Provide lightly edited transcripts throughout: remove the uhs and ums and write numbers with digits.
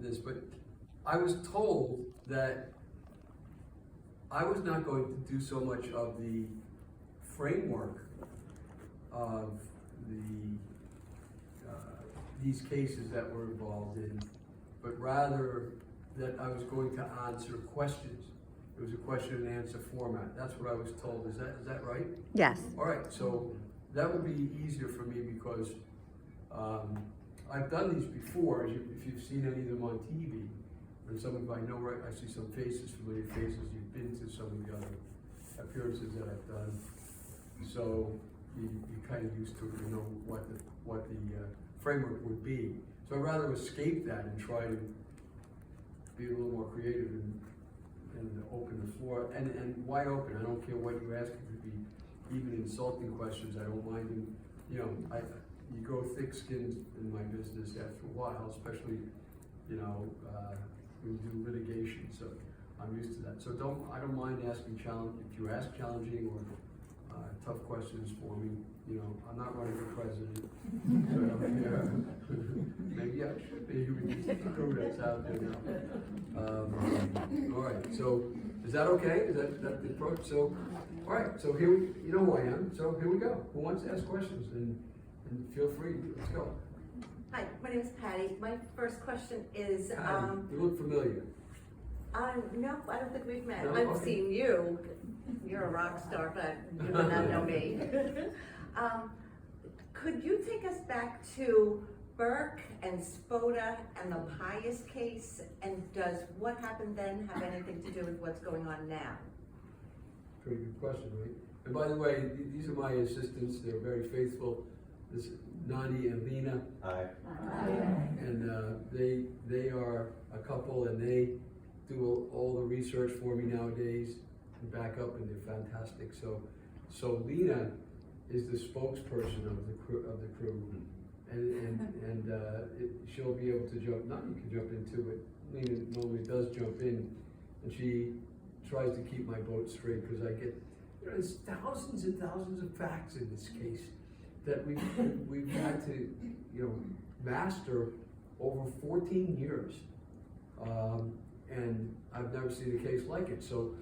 this, but I was told that I was not going to do so much of the framework of these cases that we're involved in, but rather that I was going to answer questions. It was a question and answer format. That's what I was told. Is that right? Yes. All right, so that would be easier for me because I've done these before. If you've seen any of them on TV, and some of I know, right, I see some faces, familiar faces. You've been to some of the other appearances that I've done, so you're kind of used to it. You know what the framework would be. So I'd rather escape that and try to be a little more creative and open the floor and wide open. I don't care what you ask. It could be even insulting questions. I don't mind them. You know, you grow thick-skinned in my business after a while, especially, you know, when you do litigation. So I'm used to that. So I don't mind asking if you ask challenging or tough questions for me. You know, I'm not running for president. So, maybe I should be with the crew that's out there now. All right. So is that okay? Is that the approach? So, all right. So here you know who I am. So here we go. Who wants to ask questions? And feel free. Let's go. Hi, my name is Patty. My first question is, Patty, you look familiar. no, I don't think we've met. No? I've Okay. seen you. You're a rock star, but you do not know me. Could you take us back to Burke and Spota and the Pius case? And does what happened then have anything to do with what's going on now? Pretty good question, right? And by the way, these are my assistants. They're very faithful. This is Nani and Lena. Hi. And they are a couple, and they do all the research for me nowadays and back up, and they're fantastic. So Lena is the spokesperson of the crew, and she'll be able to jump. Nani can jump in too, but Lena normally does jump in, and she tries to keep my boat straight because I get, you know, there's thousands and thousands of facts in this case that we've had to, you know, master over 14 years, and I've never seen a case like it. So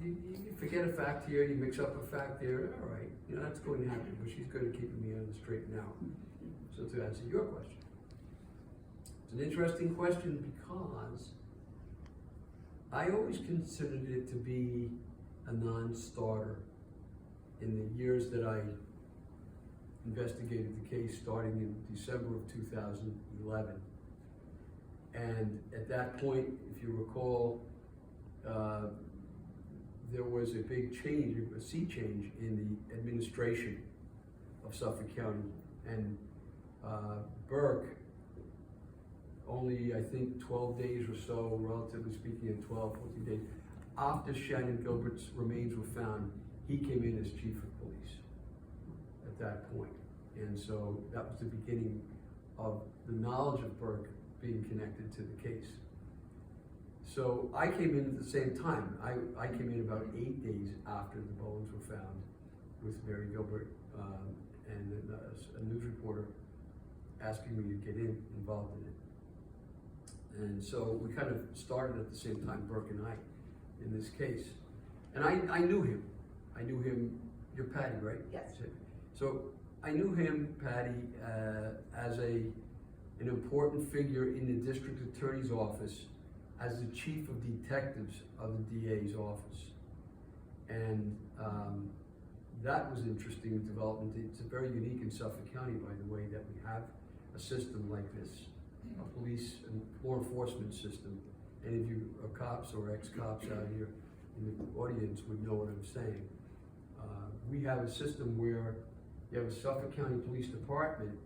you forget a fact here, you mix up a fact there. All right, you know that's going to happen. But she's good at keeping me on the straight and narrow. So to answer your question, it's an interesting question because I always considered it to be a non-starter in the years that I investigated the case, starting in December of 2011. And at that point, if you recall, there was a big change, a sea change in the administration of Suffolk County. And Burke, only I think 12 days or so, relatively speaking, in 12, 14 days, after Shannon Gilbert's remains were found, he came in as chief of police at that point. And so that was the beginning of the knowledge of Burke being connected to the case. So I came in at the same time. I came in about 8 days after the bones were found with Mary Gilbert and a news reporter asking me to get involved in it. And so we kind of started at the same time, Burke and I, in this case. And I knew him. I knew him. You're Patty, right? Yes. So I knew him, Patty, as an important figure in the district attorney's office, as the chief of detectives of the DA's office. And that was interesting development. It's very unique in Suffolk County, by the way, that we have a system like this, a police and law enforcement system. Any of you are cops or ex-cops out here in the audience would know what I'm saying. We have a system where you have a Suffolk County Police Department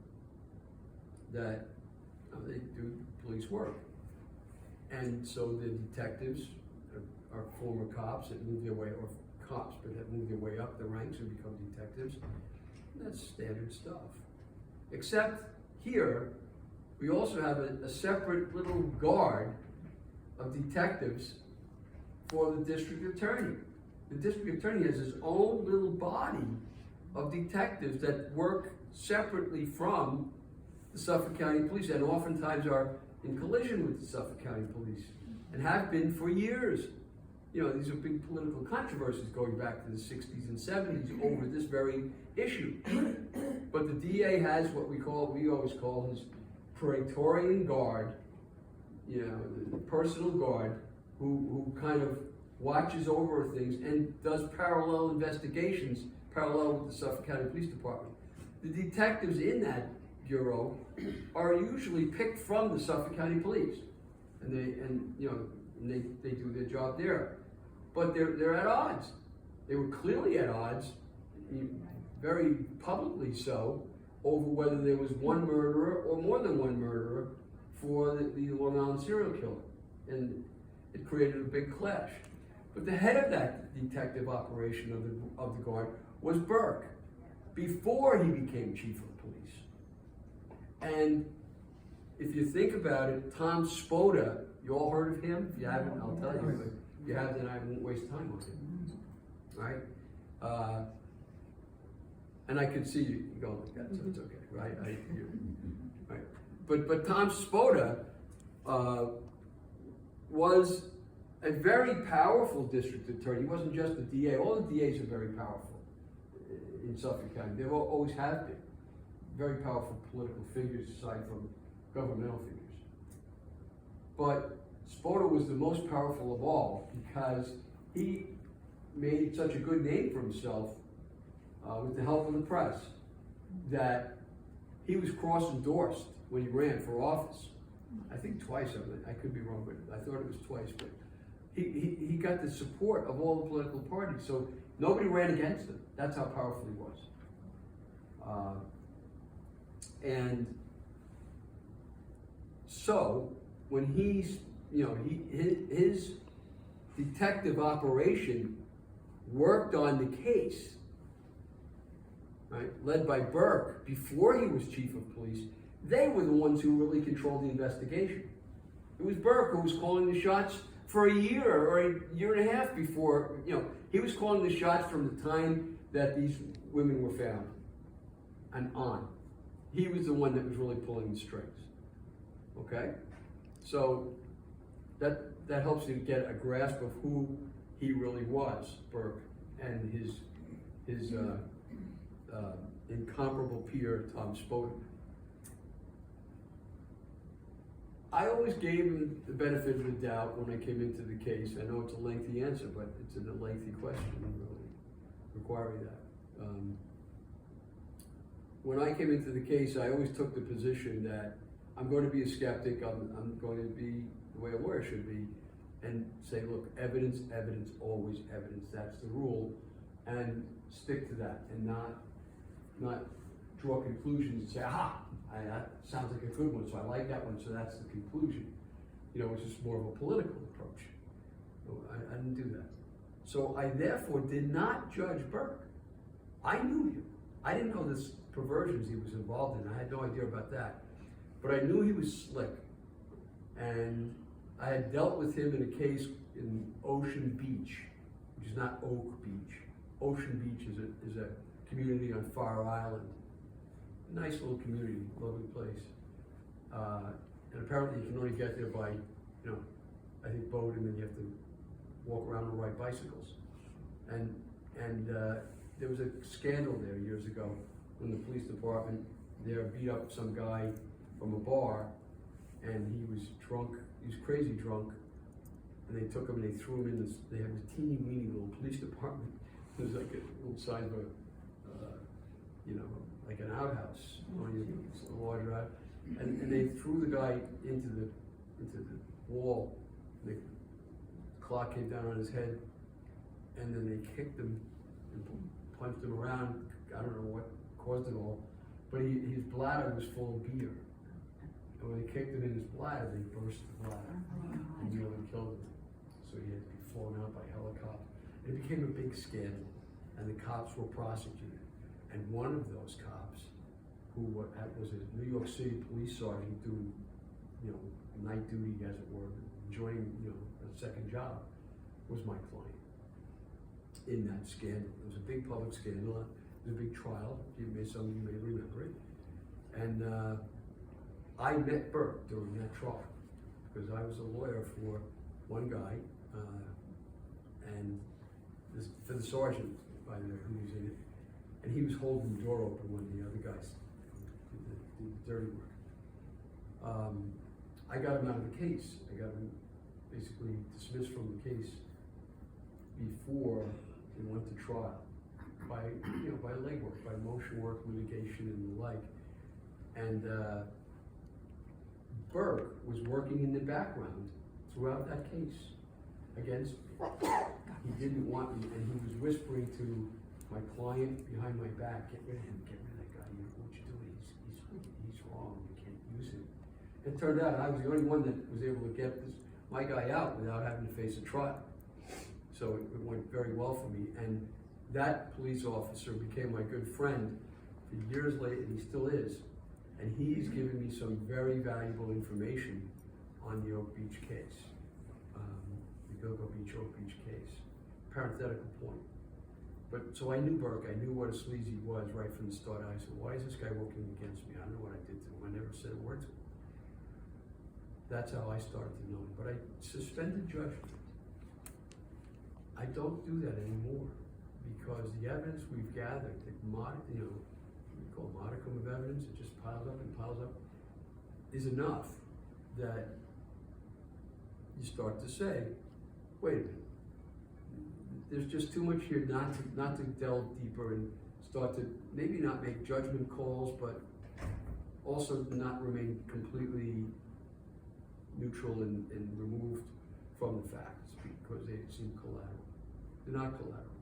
that they do police work. And so the detectives are former cops that move their way, or cops, but that move their way up the ranks and become detectives. That's standard stuff. Except here, we also have a separate little guard of detectives for the district attorney. The district attorney has his own little body of detectives that work separately from the Suffolk County Police, and oftentimes are in collision with the Suffolk County Police, and have been for years. You know, these are big political controversies going back to the 60s and 70s over this very issue. But the DA has what we always call his Praetorian Guard, you know, the personal guard, who kind of watches over things and does parallel investigations, parallel with the Suffolk County Police Department. The detectives in that bureau are usually picked from the Suffolk County Police, and they do their job there. But they're at odds. They were clearly at odds, very publicly so, over whether there was one murderer or more than one murderer for the Long Island serial killer, and it created a big clash. But the head of that detective operation of the guard was Burke, before he became chief of police. And if you think about it, Tom Spota, you all heard of him? If you haven't, I'll tell you. But if you have, then I won't waste time on him. Right? And I could see you going like that, so it's okay, right? Right. But Tom Spota was a very powerful district attorney. He wasn't just a DA. All the DAs are very powerful in Suffolk County. They always have been. Very powerful political figures aside from governmental figures. But Spota was the most powerful of all because he made such a good name for himself with the help of the press that he was cross-endorsed when he ran for office. I think twice, I could be wrong, but I thought it was twice. But he got the support of all the political parties, so nobody ran against him. That's how powerful he was. And so when his detective operation worked on the case, right, led by Burke before he was chief of police, they were the ones who really controlled the investigation. It was Burke who was calling the shots for a year or a year and a half before, he was calling the shots from the time that these women were found and on. He was the one that was really pulling the strings. Okay? So that helps you get a grasp of who he really was, Burke, and his incomparable peer, Tom Spota. I always gave him the benefit of the doubt when I came into the case. I know it's a lengthy answer, but it's a lengthy question, really, requiring that. When I came into the case, I always took the position that I'm going to be a skeptic, I'm going to be the way a lawyer should be, and say, look, evidence, evidence, always evidence, that's the rule, and stick to that, and not draw conclusions and say, aha, that sounds like a good one, so I like that one, so that's the conclusion. Which is more of a political approach. So I didn't do that. So I therefore did not judge Burke. I knew him. I didn't know this perversions he was involved in. I had no idea about that. But I knew he was slick. And I had dealt with him in a case in Ocean Beach, which is not Oak Beach. Ocean Beach is a community on Fire Island. Nice little community, lovely place. And apparently you can only get there by, I think boat, and then you have to walk around and ride bicycles. And there was a scandal there years ago when the police department there beat up some guy from a bar, and he was drunk, he was crazy drunk, and they took him and they threw him in this, they had a teeny weeny little police department. It was like a little size of a, like an outhouse, a larger out, and they threw the guy into the wall. The clock came down on his head, and then they kicked him and punched him around. I don't know what caused it all, but his bladder was full of beer. And when they kicked him in his bladder, they burst the bladder and nearly killed him. So he had to be flown out by helicopter. It became a big scandal, and the cops were prosecuted. And one of those cops, who was a New York City police sergeant doing, night duty, as it were, enjoying, a second job, was my client in that scandal. It was a big public scandal. It was a big trial. Some of you may remember it. And I met Burke during that trial. because I was a lawyer for one guy, and for the sergeant, by the way, who was in it, and he was holding the door open when the other guys did the dirty work. I got him out of the case. I got him basically dismissed from the case before it went to trial by legwork, by motion work, litigation, and the like. And Burke was working in the background throughout that case against me. He didn't want me, and he was whispering to my client behind my back, "Get rid of him, get rid of that guy. You know what you're doing? He's wrong. You can't use him." It turned out I was the only one that was able to get my guy out without having to face a trial. So it went very well for me, and that police officer became my good friend for years later, and he still is. And he's given me some very valuable information on the Oak Beach case, the Gilgo Beach, Oak Beach case. Parenthetical point. But so I knew Burke, I knew what a sleaze he was right from the start. I said, why is this guy working against me? I don't know what I did to him. I never said a word to him. That's how I started to know him. But I suspended judgment. I don't do that anymore because the evidence we've gathered, we call modicum of evidence, it just piles up and piles up, is enough that you start to say, wait a minute, there's just too much here not to delve deeper and start to maybe not make judgment calls, but also not remain completely neutral and removed from the facts because they seem collateral. They're not collateral.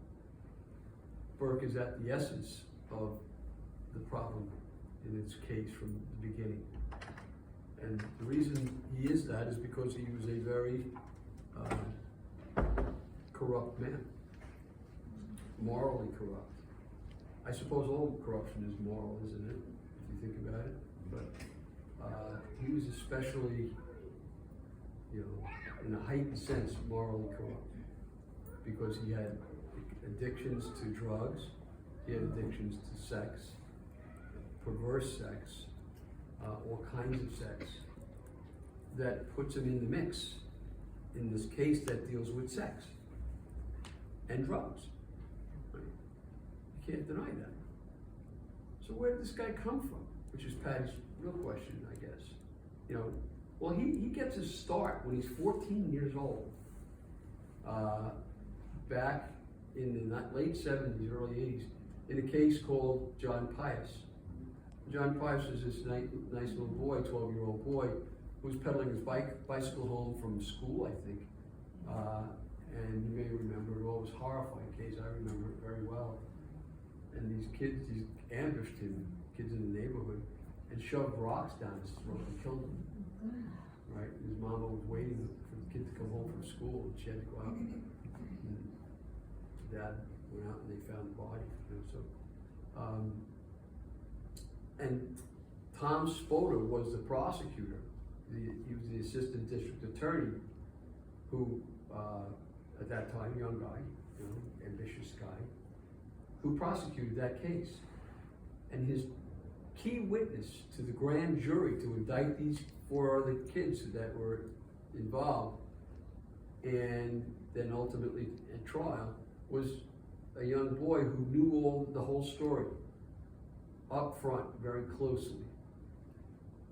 Burke is at the essence of the problem in its case from the beginning. And the reason he is that is because he was a very corrupt man, morally corrupt. I suppose all corruption is moral, isn't it, if you think about it? But he was especially, in a heightened sense, morally corrupt because he had addictions to drugs, he had addictions to sex, perverse sex, all kinds of sex, that puts him in the mix in this case that deals with sex and drugs. Right? You can't deny that. So where did this guy come from? Which is Patty's real question, I guess. Well, he gets his start when he's 14 years old. Back in the late 70s, early 80s, in a case called John Pius. John Pius was this nice little boy, 12-year-old boy, who was pedaling his bicycle home from school, I think. And you may remember, it was a horrifying case, I remember it very well. And these kids ambushed him, kids in the neighborhood, and shoved rocks down his throat and killed him. Right? His mama was waiting for the kid to come home from school, and she had to go out. And Dad went out and they found the body. And Tom Spota was the prosecutor. He was the assistant district attorney who, at that time, young guy, ambitious guy, who prosecuted that case. And his key witness to the grand jury to indict these 4 other kids that were involved, and then ultimately at trial, was a young boy who knew the whole story up front very closely,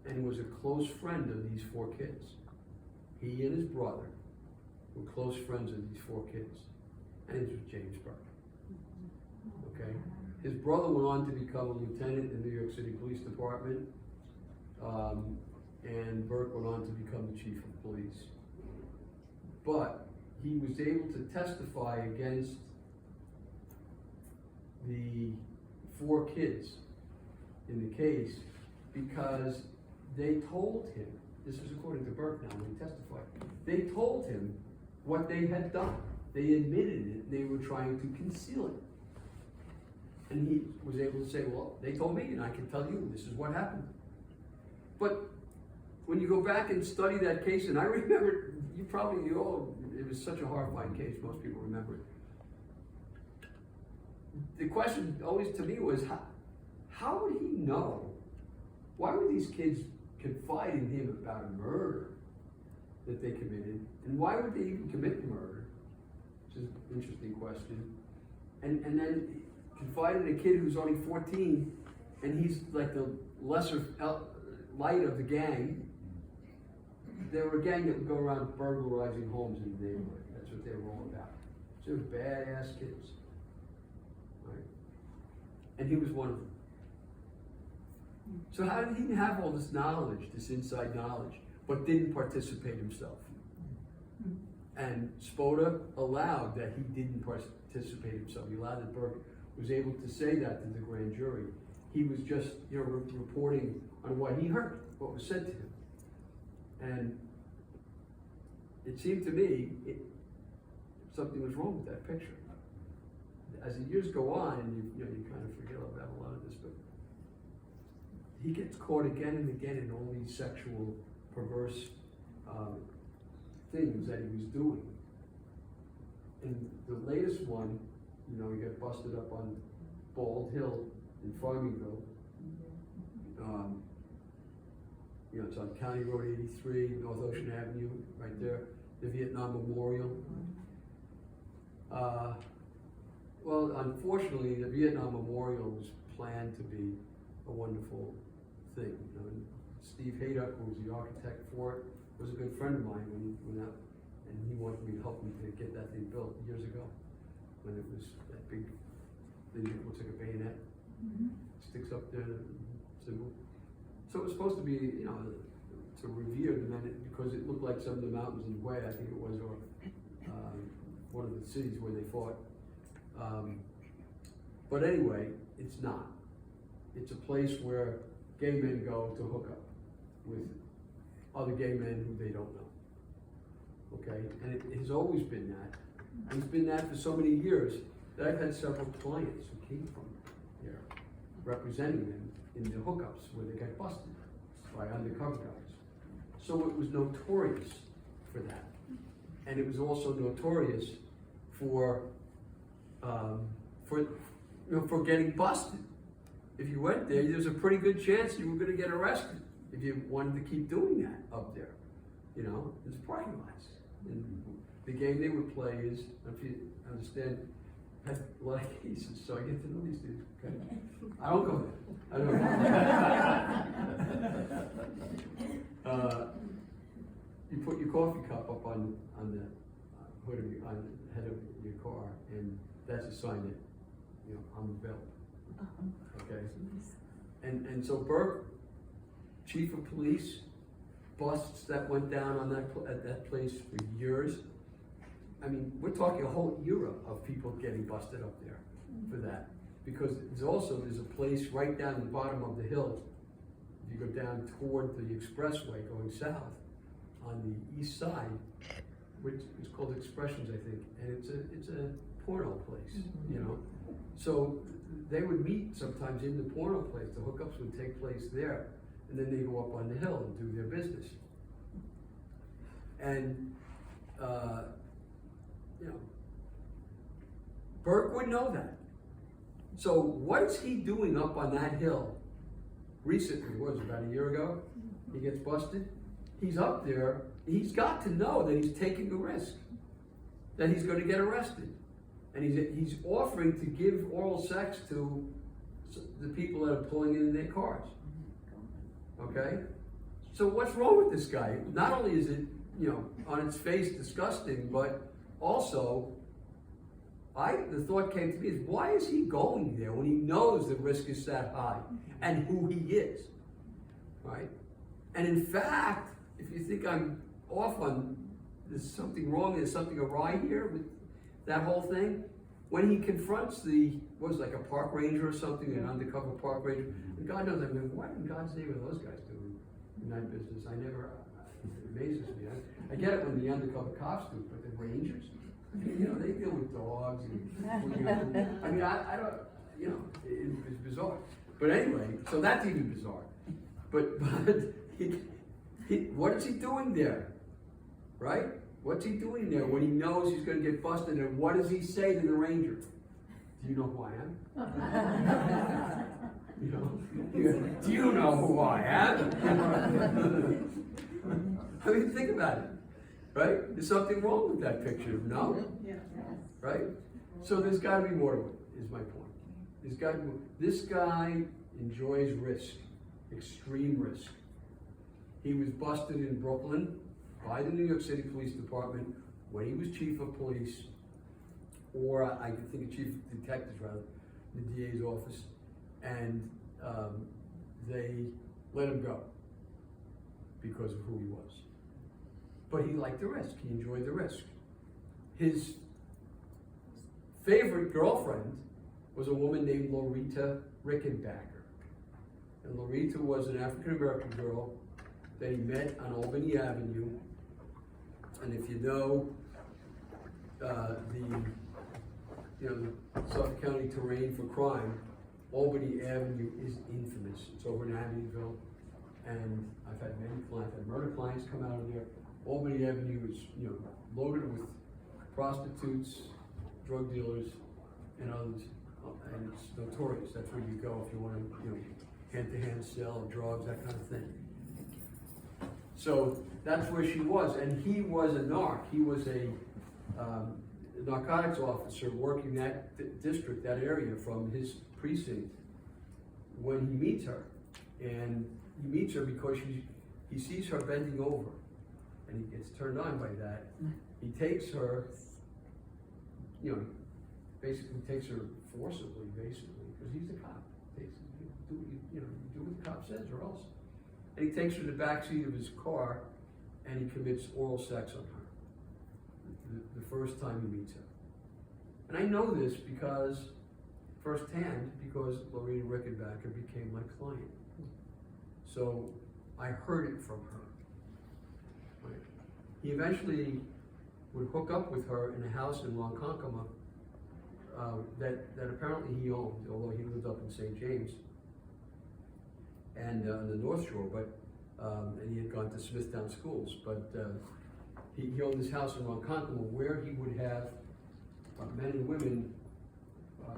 and was a close friend of these 4 kids. He and his brother were close friends of these 4 kids, and it was James Burke. Okay, his brother went on to become a lieutenant in the New York City Police Department, and Burke went on to become the chief of police. But he was able to testify against the 4 kids in the case because they told him, this is according to Burke now when he testified, they told him what they had done. They admitted it, they were trying to conceal it. And he was able to say, well, they told me and I can tell you this is what happened. But when you go back and study that case, and I remember, it was such a horrifying case, most people remember it. The question always to me was, how would he know? Why would these kids confide in him about a murder that they committed, and why would they even commit the murder? Which is an interesting question. And then confided in a kid who's only 14, and he's like the lesser light of the gang. They were a gang that would go around burglarizing homes in the neighborhood. That's what they were all about. So they were badass kids, right? And he was one of them. So how did he have all this knowledge, this inside knowledge, but didn't participate himself? And Spota allowed that he didn't participate himself. He allowed that Burke was able to say that to the grand jury. He was just, reporting on what he heard, what was said to him. And it seemed to me something was wrong with that picture. As the years go on, and you kind of forget about a lot of this, but he gets caught again and again in all these sexual, perverse things that he was doing. And the latest one, he got busted up on Bald Hill in Farmingville. It's on County Road 83, North Ocean Avenue, right there, the Vietnam Memorial. Well, unfortunately, the Vietnam Memorial was planned to be a wonderful thing. Steve Hayduck, who was the architect for it, was a good friend of mine and he wanted me to help him to get that thing built years ago, when it was that big thing that looks like a bayonet, sticks up there, the symbol. So it was supposed to be, to revere the men, because it looked like some of the mountains in Hue, I think it was, or one of the cities where they fought. But anyway, it's not. It's a place where gay men go to hook up with other gay men who they don't know. Okay? And it has always been that. And it's been that for so many years that I've had several clients who came from there representing them in the hookups where they got busted by undercover guys. So it was notorious for that. And it was also notorious for getting busted. If you went there, there's a pretty good chance you were going to get arrested if you wanted to keep doing that up there. There's parking lots. And the game they would play is, if you understand, I have a lot of cases, so I get to know these dudes. Okay? I don't go there. I don't go there. You put your coffee cup up on the hood of on the head of your car, and that's a sign that I'm available. Okay, and so Burke, chief of police, busts that went down on at that place for years. I mean, we're talking a whole era of people getting busted up there for that, because there's a place right down the bottom of the hill. If you go down toward the expressway going south on the east side, which is called Expressions, I think, and it's a porno place, So they would meet sometimes in the porno place. The hookups would take place there, and then they go up on the hill and do their business. And Burke would know that. So what is he doing up on that hill? Recently, what was it, about a year ago? He gets busted. He's up there. He's got to know that he's taking a risk, that he's going to get arrested. And he's offering to give oral sex to the people that are pulling in their cars. Okay? So what's wrong with this guy? Not only is it, on its face disgusting, but also, the thought came to me is, why is he going there when he knows the risk is that high and who he is? Right? And in fact, if you think I'm off on, there's something wrong, there's something awry here with that whole thing, when he confronts like a park ranger or something, an undercover park ranger, and God knows, what in God's name are those guys doing in that business? It amazes me. I get it when the undercover cops do, but the rangers, they deal with dogs and, I don't, it's bizarre. But anyway, so that's even bizarre. But what is he doing there, right? What's he doing there when he knows he's going to get busted? And what does he say to the ranger? Do you know who I am? Do you know who I am? I mean, think about it. Right? There's something wrong with that picture, no? Yeah. Right? So there's gotta be more to it, is my point. There's gotta be, this guy enjoys risk, extreme risk. He was busted in Brooklyn by the New York City Police Department when he was chief of police, or I could think of chief of detectives rather, the DA's office, and they let him go because of who he was. But he liked the risk, he enjoyed the risk. His favorite girlfriend was a woman named Loretta Rickenbacker. And Loretta was an African-American girl that he met on Albany Avenue. And if you know the Suffolk County terrain for crime, Albany Avenue is infamous. It's over in Amityville, and I've had many clients, I've had murder clients come out of there. Albany Avenue is, loaded with prostitutes, drug dealers, and others, and it's notorious. That's where you go if you want to, hand-to-hand sell drugs, that kind of thing. So that's where she was, and he was a narc. He was a narcotics officer working that district, that area, from his precinct when he meets her. And he meets her because he sees her bending over, and he gets turned on by that. He takes her, basically takes her forcibly, because he's a cop. You do what the cop says, or else. And he takes her to the backseat of his car, and he commits oral sex on her the first time he meets her. And I know this firsthand, because Loretta Rickenbacker became my client. So I heard it from her. Right? He eventually would hook up with her in a house in Ronkonkoma that apparently he owned, although he lived up in St. James and on the North Shore, and he had gone to Smithtown schools, but he owned this house in Ronkonkoma where he would have men and women,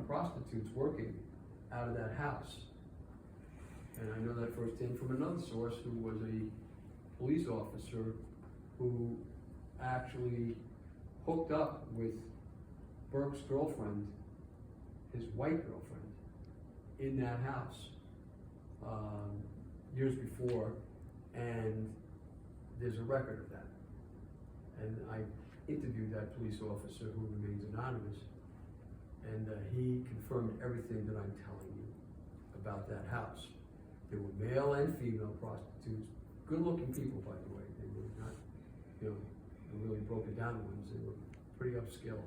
prostitutes, working out of that house. And I know that firsthand from another source who was a police officer who actually hooked up with Burke's girlfriend, his white girlfriend, in that house years before, and there's a record of that. And I interviewed that police officer, who remains anonymous, and he confirmed everything that I'm telling you about that house. There were male and female prostitutes, good-looking people, by the way. They were not, the really broken down ones. They were pretty upscale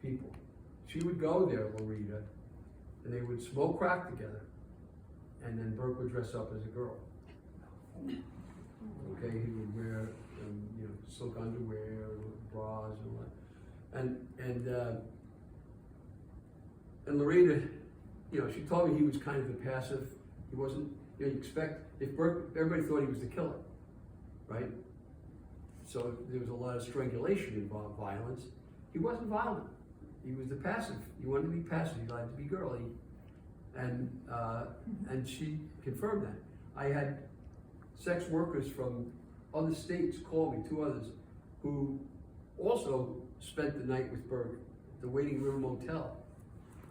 people. She would go there, Loretta, and they would smoke crack together, and then Burke would dress up as a girl. Okay, he would wear, silk underwear, bras, and all that. And Loretta, she told me he was kind of a passive. He wasn't. You expect if Burke, everybody thought he was the killer, right? So there was a lot of strangulation involved, violence. He wasn't violent. He was the passive. He wanted to be passive. He liked to be girly, and she confirmed that. I had sex workers from other states call me, 2 others, who also spent the night with Burke at the Waiting Room Motel,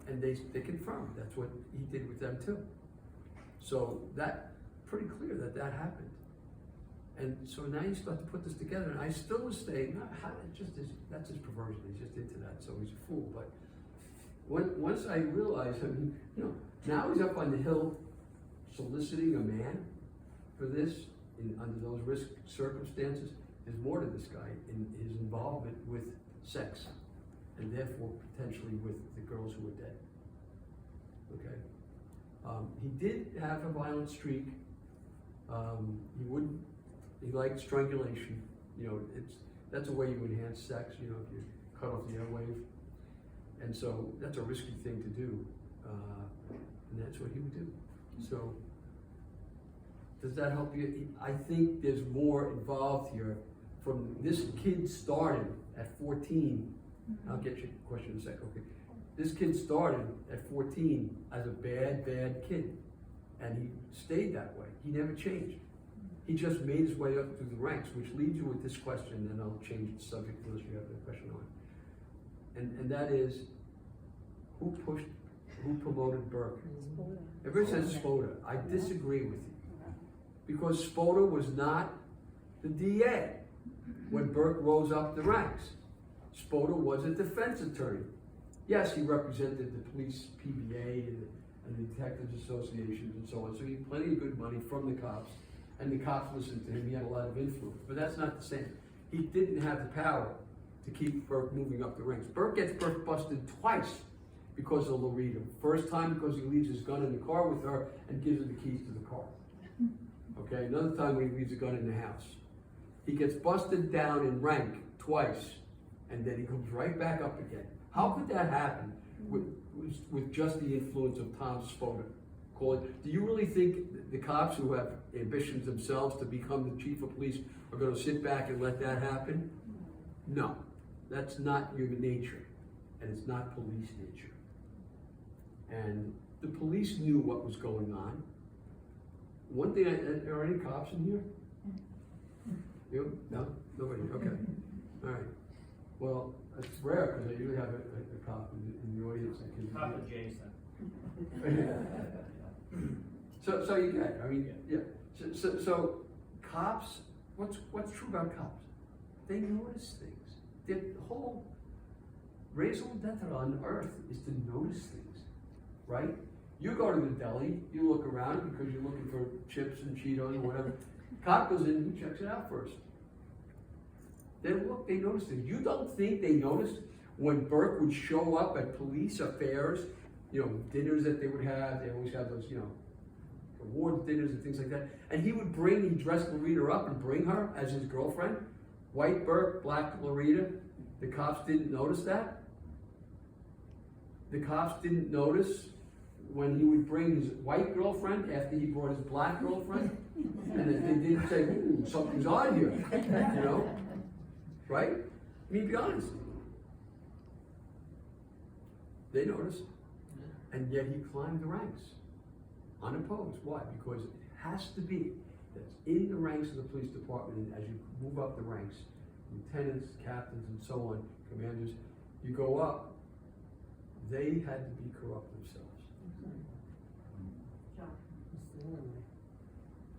and they confirmed that's what he did with them too. So that pretty clear that happened. And so now you start to put this together, and I still was saying, no, that's his perversion. He's just into that, so he's a fool. But once I realized, now he's up on the hill soliciting a man for this under those risk circumstances. There's more to this guy in his involvement with sex, and therefore potentially with the girls who were dead. Okay. He did have a violent streak. He liked strangulation. That's a way you enhance sex, if you cut off the airwave. And so that's a risky thing to do. And that's what he would do. So does that help you? I think there's more involved here. From this kid started at 14. I'll get your question in a second. Okay. This kid started at 14 as a bad kid, and he stayed that way. He never changed. He just made his way up through the ranks, which leads you with this question, and then I'll change the subject unless you have a question on it. And that is, who promoted Burke? Everybody says Spota. I disagree with you. Because Spota was not the DA when Burke rose up the ranks. Spota was a defense attorney. Yes, he represented the police PBA and the detectives associations and so on, so he had plenty of good money from the cops, and the cops listened to him. He had a lot of influence, but that's not the same. He didn't have the power to keep Burke moving up the ranks. Burke gets busted twice because of Loretta. First time because he leaves his gun in the car with her and gives her the keys to the car. Okay, another time when he leaves a gun in the house. He gets busted down in rank twice, and then he comes right back up again. How could that happen with just the influence of Tom Spota? Do you really think the cops who have ambitions themselves to become the chief of police are going to sit back and let that happen? No, that's not human nature, and it's not police nature. And the police knew what was going on. One thing, are any cops in here? You? No? Nobody? Okay. All right. Well, it's rare because I usually have a cop in the audience. Cop adjacent. So you get it. I mean, yeah. So cops, what's true about cops? They notice things. The whole raison d'etre on earth is to notice things, right? You go to the deli, you look around because you're looking for chips and Cheetos or whatever. Cop goes in and he checks it out first. They look, they notice things. You don't think they noticed when Burke would show up at police affairs, dinners that they would have, they always have those, award dinners and things like that. And he'd dress Loretta up and bring her as his girlfriend. White Burke, black Loretta. The cops didn't notice that. The cops didn't notice when he would bring his white girlfriend after he brought his black girlfriend. And that they didn't say, ooh, something's on here, Right? I mean, be honest. They noticed. And yet he climbed the ranks. Unopposed. Why? Because it has to be that's in the ranks of the police department, and as you move up the ranks, lieutenants, captains, and so on, commanders, you go up, they had to be corrupt themselves. John.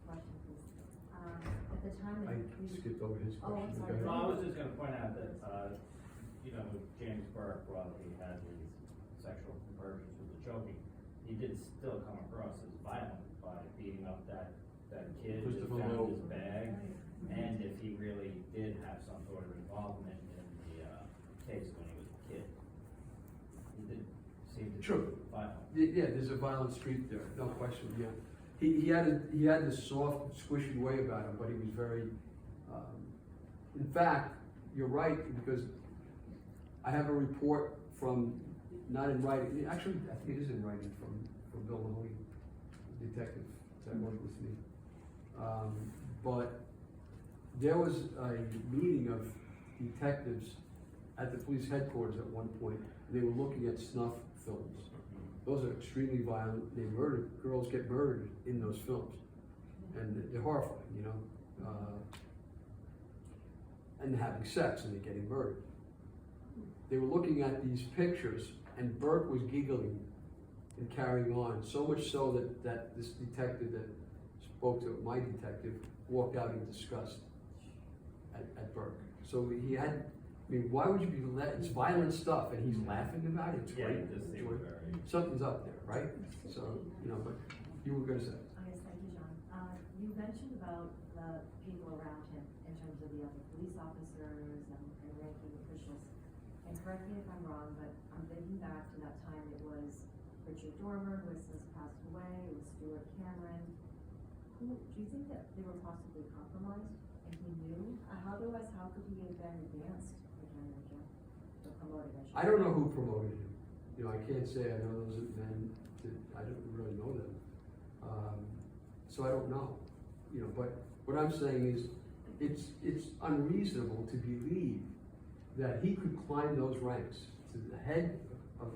Question, please. At the time I that you... skipped over his Oh, question. I'm sorry. Go No, ahead. I was just gonna point out that, James Burke, while he had these sexual perversions with the choking, he did still come across as violent by beating up that kid who Christopher found Lowe. his bag, and if he really did have some sort of involvement in the case when he was a kid. He did seem to True. be violent. Yeah, there's a violent streak there, no question, yeah. He had this soft, squishy way about him, but he was very, in fact, you're right, because I have a report from, not in writing, actually, I think it is in writing from Bill Mahoney, detective that worked with me. But there was a meeting of detectives at the police headquarters at one point, and they were looking at snuff films. Those are extremely violent. Girls get murdered in those films. And they're horrifying, and having sex and they're getting murdered. They were looking at these pictures, and Burke was giggling and carrying on, so much so that this detective that spoke to my detective walked out in disgust at Burke. So he had, why would you be, it's violent stuff, and he's laughing about it, it's Yeah, great. it just seemed very... Something's up there, right? So, but you were gonna say. Yes, thank you, John. You mentioned about the people around him in terms of the other police officers and ranking officials. And correct me if I'm wrong, but I'm thinking back to that time it was Richard Dormer, who has since passed away, it was Stuart Cameron. Do you think that they were possibly compromised and he knew? Otherwise, how could he have been advanced again and again? Or promoted, I don't know who promoted him. I can't say I know those men, I don't really know them. So I don't know, but what I'm saying is it's unreasonable to believe that he could climb those ranks to the head of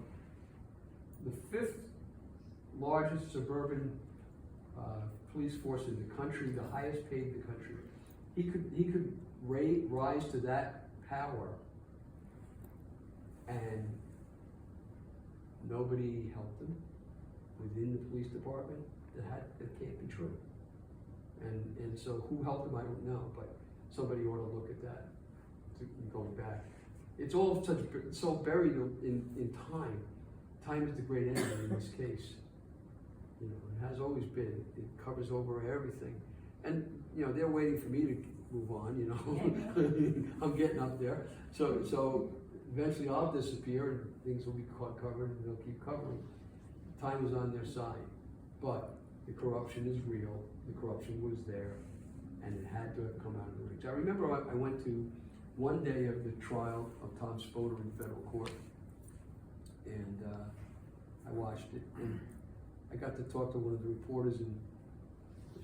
the 5th largest suburban police force in the country, the highest paid in the country. He could rise to that power, and nobody helped him within the police department. That can't be true. And so who helped him, I don't know, but somebody ought to look at that, going back. It's all so buried in time. Time is the great enemy in this case. You know, it has always been. It covers over everything. And, you know, they're waiting for me to move on, you know. I'm getting up there. So eventually I'll disappear and things will be covered and they'll keep covering. Time is on their side. But the corruption is real. The corruption was there. And it had to have come out of the reach. I remember I went to one day of the trial of Tom Spota in federal court. And I watched it. And I got to talk to one of the reporters, and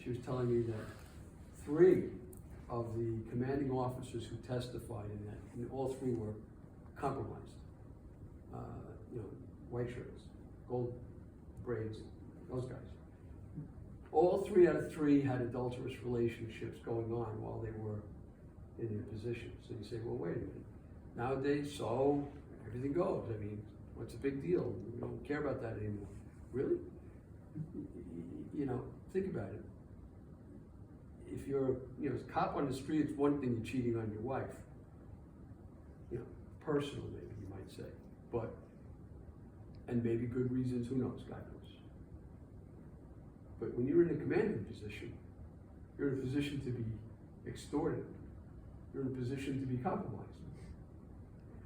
she was telling me that 3 of the commanding officers who testified in that, and all 3 were compromised. You know, white shirts, gold braids, those guys. All 3 out of 3 had adulterous relationships going on while they were in their positions. So you say, well, wait a minute. Nowadays, so everything goes. I mean, what's the big deal? We don't care about that anymore. Really? You know, think about it. If you're, you know, a cop on the street, it's one thing you're cheating on your wife. You know, personal maybe you might say. But, and maybe good reasons, who knows, God knows. But when you're in a commanding position, you're in a position to be extorted. You're in a position to be compromised.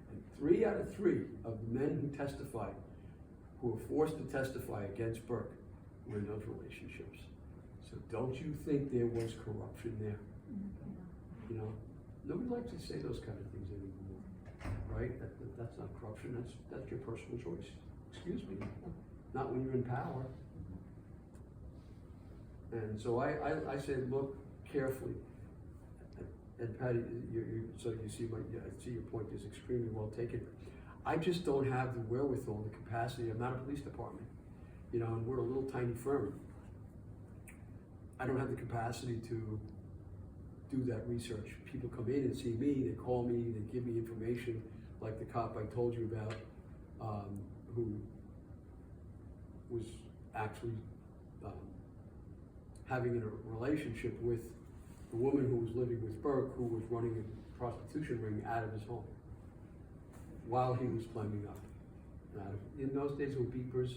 And 3 out of 3 of the men who testified, who were forced to testify against Burke, were in those relationships. So don't you think there was corruption there? You know, nobody likes to say those kind of things anymore, right? That's not corruption, that's your personal choice. Excuse me, not when you're in power. And so I said, look carefully. And Patty, so you see I see your point is extremely well taken. I just don't have the wherewithal, the capacity. I'm not a police department, you know, and we're a little tiny firm. I don't have the capacity to do that research. People come in and see me, they call me, they give me information, like the cop I told you about, who was actually having a relationship with the woman who was living with Burke, who was running a prostitution ring out of his home while he was climbing up. In those days with beepers,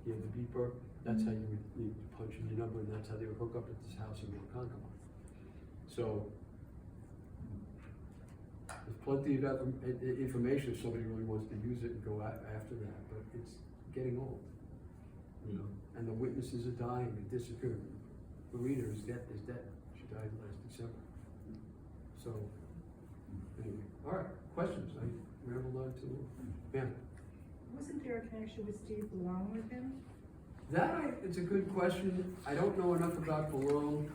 you had the beeper, that's how you would punch in your number, and that's how they would hook up at this house in Ronkonkoma. So there's plenty of information if somebody really wants to use it and go after that, but it's getting old, you know, and the witnesses are dying and disappearing. The reader is dead. She died last December. So, anyway, all right, questions? I rambled on too long. Yeah. Wasn't there a connection with Steve Malone with him? It's a good question. I don't know enough about Malone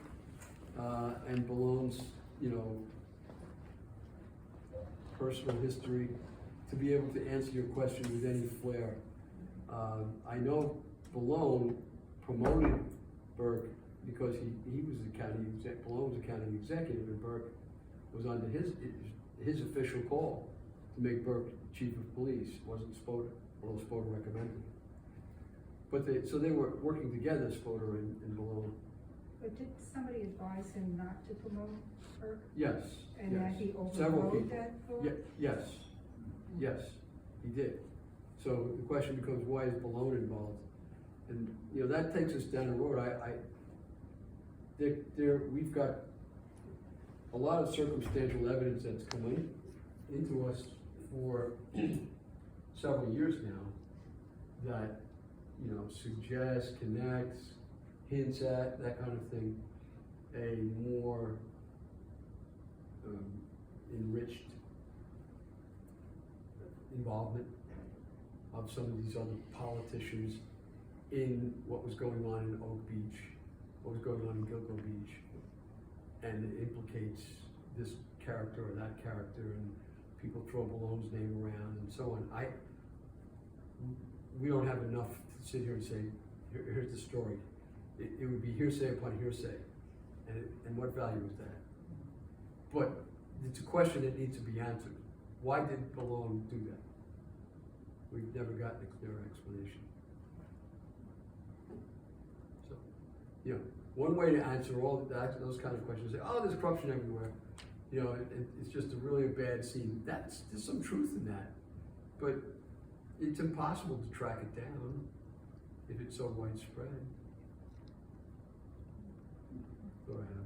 and Malone's, you know, personal history to be able to answer your question with any flair. I know Malone promoted Burke because he was the county exec. Malone was the county executive, and Burke was under his official call to make Burke chief of police. It wasn't Spota, although Spota recommended it. But they were working together, Spota and Malone. But did somebody advise him not to promote Burke? Yes. And yes. that he Several overrode people. that vote? Yes, he did. So the question becomes, why is Malone involved? And you know, that takes us down the road. We've got a lot of circumstantial evidence that's come into us for several years now that, you know, suggests, connects, hints at, that kind of thing, a more enriched involvement of some of these other politicians in what was going on in Oak Beach, what was going on in Gilgo Beach, and it implicates this character or that character, and people throw Malone's name around and so on. We don't have enough to sit here and say, here's the story. it would be hearsay upon hearsay, and what value is that? But it's a question that needs to be answered. Why did Malone do that? We've never gotten a clear explanation. So, you know, one way to answer all that, those kind of questions, say, oh, there's corruption everywhere. You know, it's just a bad scene. There's some truth in that, but it's impossible to track it down if it's so widespread. Go ahead.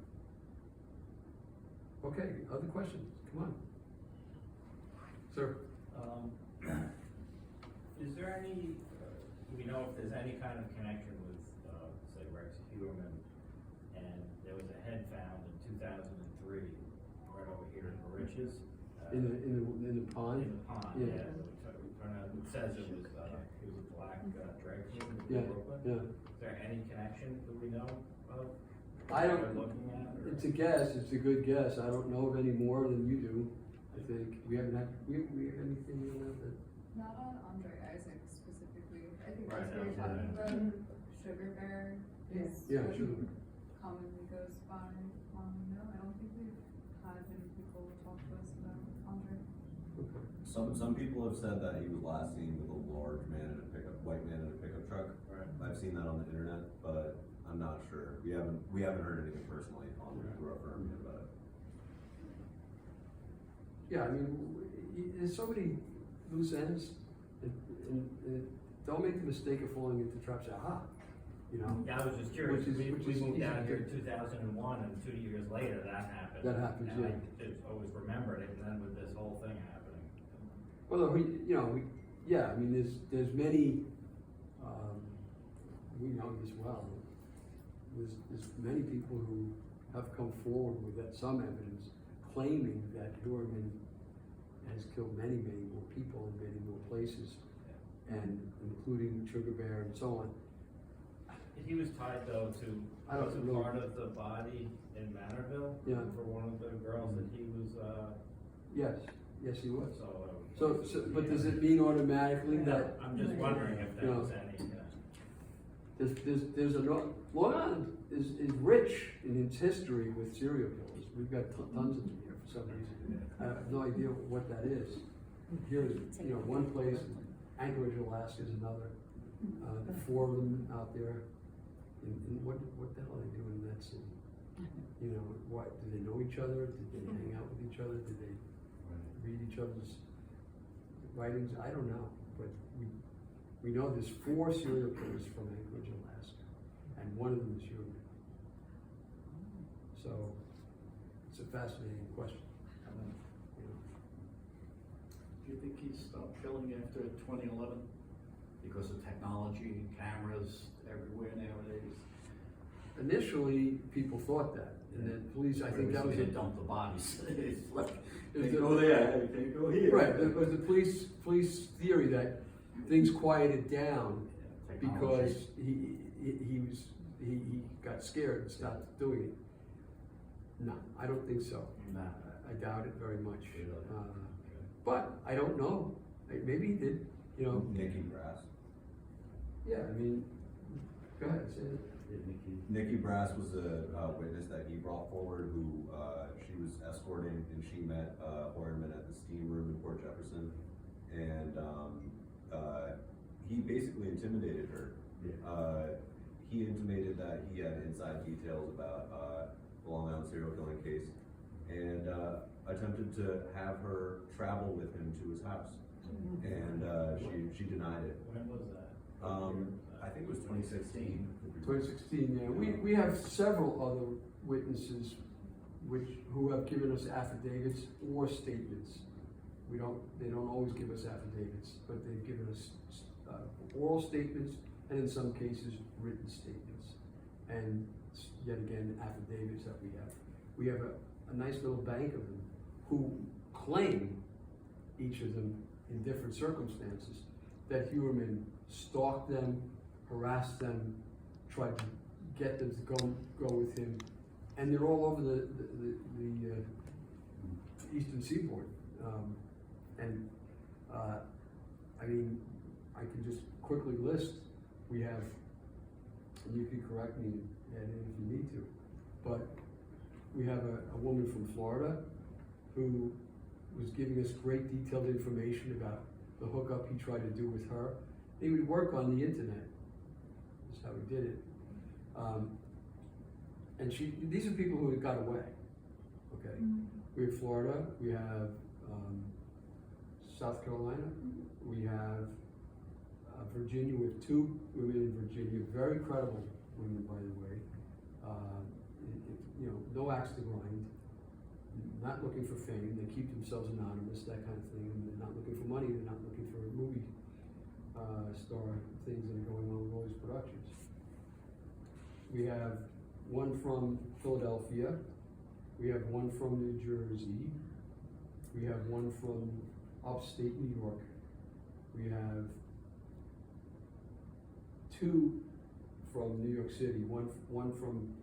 Okay, other questions? Come on. Sir? Is there any, do we know if there's any kind of connection with, say, Rex Heuermann, and there was a head found in 2003, right over here in Moriches? In the pond? In the pond, Yeah. It says it was a black drag queen Yeah, in Brooklyn. yeah. Is there any connection that we know of? I that don't- we're looking at? Or? It's a guess, it's a good guess. I don't know of any more than you do, I think. We haven't had, we have anything on that? Not on Andre Isaac specifically. I think Right, that's what you're that was talking about. Sugar Bear is Yeah, what sure. commonly goes by. No, I don't think we've had many people talk to us about Andre. Okay. Some people have said that he was last seen with a large man in a white man in a pickup truck. Right. I've seen that on the internet, but I'm not sure. We haven't heard anything personally on through our firm yet about it. Yeah, I mean, there's so many loose ends, and don't make the mistake of falling into traps. Aha, you know. Yeah, I was just curious. Which is We moved easy down to here do. in 2001, and 2 years later, that happened. That happens, And yeah. I just always remembered it, and then with this whole thing happening. Well, I mean, there's many, we know this well. There's many people who have come forward with some evidence claiming that Heuermann has killed many more people in many more places, and including Sugar Bear and so on. He was tied though to, I don't was it know. part of the body in Manorville? Yeah. For one of the girls that he was, Yes, he was. so. But does it mean automatically that I'm just wondering if there was any, there's Long Island is rich in its history with serial killers. We've got tons of them here for some reason. I have no idea what that is. Here's, one place, Anchorage, Alaska is another. 4 of them out there. And what the hell are they doing in that city? What, do they know each other? Did they hang out with each other? Did they read each other's writings? I don't know, but we know there's 4 serial killers from Anchorage, Alaska, and one of them is Heuermann. So it's a fascinating question. Do you think he stopped killing after 2011? Because of technology, cameras everywhere nowadays? Initially, people thought that, and then police, I think that was They it. dump the bodies. It's like, It was they the- go there, they go here. Right, it was the police theory that things quieted down because he got scared and stopped doing it. No, I don't think so. Nah. I doubt it very much. Really? But I don't know. Maybe he did. Nikki Brass. Yeah, I mean, go ahead, say it. Nikki Brass was a witness that he brought forward who she was escorting, and she met Heuermann at the steam room in Port Jefferson, and he basically intimidated her. He intimated that he had inside details about the Long Island serial killing case, and attempted to have her travel with him to his house, and she denied it. When was that? I think it was 2016. 2016, yeah. We have several other witnesses who have given us affidavits or statements. They don't always give us affidavits, but they've given us oral statements, and in some cases, written statements. And yet again, affidavits that we have. We have a nice little bank of them who claim, each of them in different circumstances, that Heuermann stalked them, harassed them, tried to get them to go with him, and they're all over the eastern seaboard. I mean, I can just quickly list. We have and you can correct me if you need to, but we have a woman from Florida who was giving us great detailed information about the hookup he tried to do with her. He would work on the internet. That's how he did it. And these are people who got away. Okay, we have Florida, we have South Carolina, we have Virginia. We have 2 women in Virginia, very credible women, by the way. No axe to grind, not looking for fame. They keep themselves anonymous, that kind of thing. And they're not looking for money. They're not looking for movie star things that are going on with all these productions. We have one from Philadelphia. We have one from New Jersey. We have one from upstate New York. We have 2 from New York City, one from